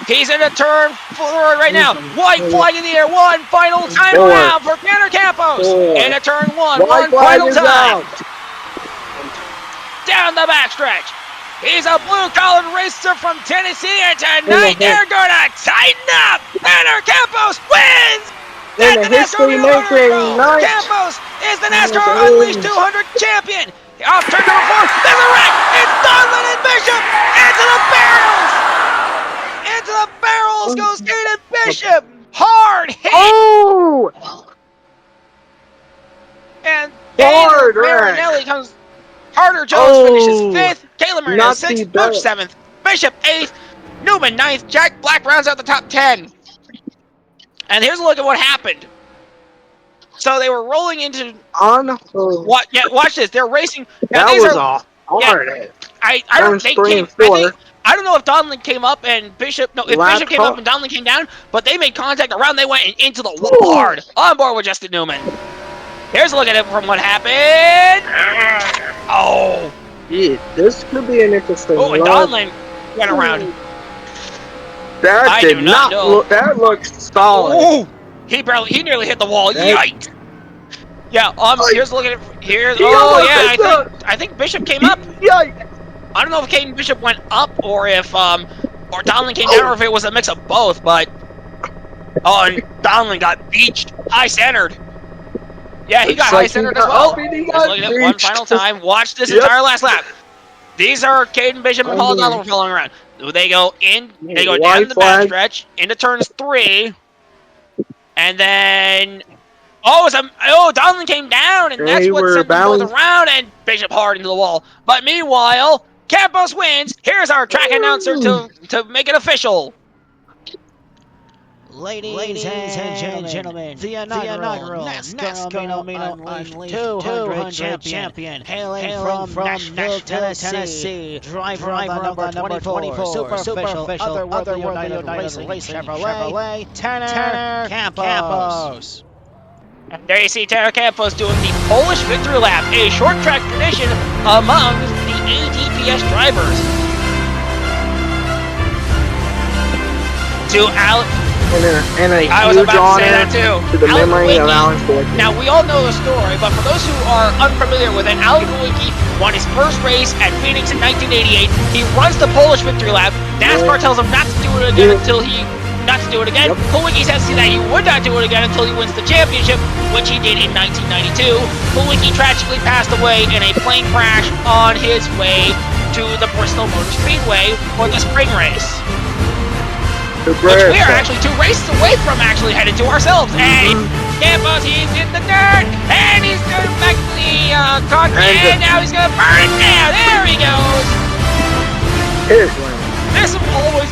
He's into turn 4 right now. White flag in the air. One final time around for Tanner Campos. Into turn 1. One final time. Down the backstretch. He's a blue-collar racer from Tennessee, and tonight they're going to tighten up. Tanner Campos wins. That's the NASCAR night. Campos is the NASCAR Unleashed 200 champion. Off turn number 4. There's a wreck. It's Donlin and Bishop into the barrels. Into the barrels goes Caden Bishop. Hard hit. Oh! And Hard Marinelli comes. Carter Jones finishes 5th. Kayla Marinelli not 6th. the best. Butch 7th. Bishop 8th. Newman 9th. Jack Black rounds out the top 10. And here's a look at what happened. So they were rolling into what? Yeah, watch this. They're racing. Now, That these was are, a hard hit. I don't think Turns 3 came. and 4. I don't know if Donlin came up and Bishop. No, if Lap Bishop came up and Donlin came down, but they made contact around. They went into the wall hard. On board with Justin Newman. Here's a look at it from what happened. Oh. Yeah, this could be an interesting. Oh, and Donlin went around. That did not look. That looks solid. Oh, he nearly hit the wall. Yikes. Yeah. Here's a look at it. Here's. Oh yeah. I think Bishop came up. Yikes. I don't know if Caden Bishop went up or if or Donlin came down or if it was a mix of both. But and Donlin got beached, high centered. Yeah, he got high centered as well. Let's look at it one final time. Watch this entire last lap. These are Caden Bishop and Paul Donlin following around. They go in. They go down the backstretch into turns 3, and then Donlin came down, and that's what sent them both around, and Bishop hard into the wall. But meanwhile, Campos wins. Here's our track announcer to make it official. Ladies and gentlemen, the inaugural NASCAR Amino Unleashed 200 champion, hailing from Nashville, Tennessee, driver number 24, super official, Otherworldly United Racing Chevrolet, Tanner Campos. And there you see Tanner Campos doing the Polish victory lap, a short track tradition among the ADPS drivers. I was about to say that too. To the memory of Alan Kowicki. Now we all know the story, but for those who are unfamiliar with it, Alan Kowicki won his first race at Phoenix in 1988. He runs the Polish victory lap. NASCAR tells him not to do it again Kowicki says that he would not do it again until he wins the championship, which he did in 1992. Kowicki tragically passed away in a plane crash on his way to the Bristol Motor Speedway for the spring race. Which we are actually 2 races away from actually headed to ourselves. And Campos, he's in the dirt, and he's going back to the concrete, and now he's going to burn it down. There he goes. This will always.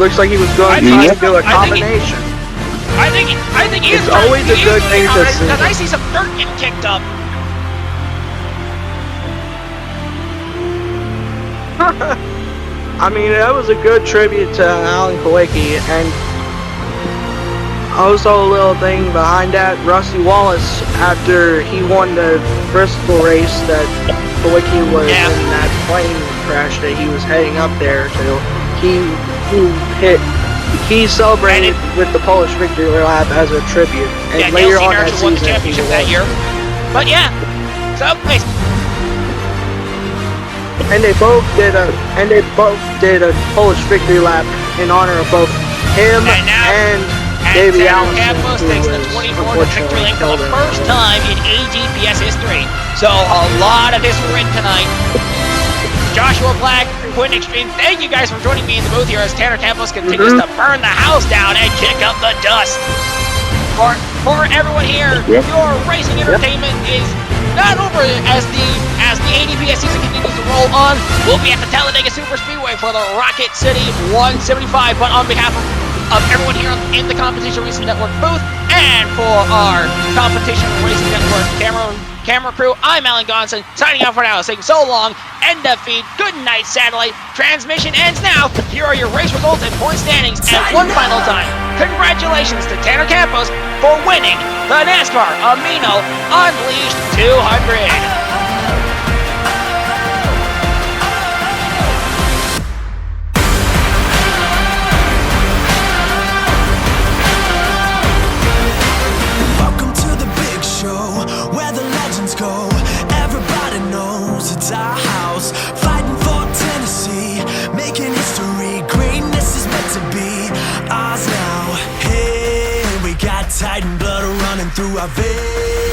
Looks like he was going to do a combination. I think he is. It's always a good thing to see. Because I see some dirt getting kicked up. I mean, that was a good tribute to Alan Kowicki, and also a little thing behind that, Rusty Wallace, after he won the Bristol race that Kowicki was in that plane crash that he was heading up there to, he celebrated with the Polish victory lap as a tribute, and later on that season, won the championship that year. But yeah, so nice. And they both did a Polish victory lap in honor of both him and Davey Allison, Campos takes the 24 victory lane for the first time in ADPS history. So a lot of history written tonight. Joshua Black, Quinn Extreme, thank you guys for joining me in the booth here as Tanner Campos continues to burn the house down and kick up the dust. For everyone here, your racing entertainment is not over as the ADPS season continues to roll on. We'll be at the Talladega Super Speedway for the Rocket City 175, but on behalf of everyone here in the Competition Racing Network booth and for our Competition Racing Network camera crew, I'm Alan Gonson, signing off for now, saying so long, end of feed, good night satellite, transmission ends now. Here are your race results and point standings, and one final time, congratulations to Tanner Campos for winning the NASCAR Amino Unleashed 200. Go. Everybody knows it's our house. Fighting for Tennessee, making history. Greatness is meant to be ours now. Hey, we got Titan blood running through our veins.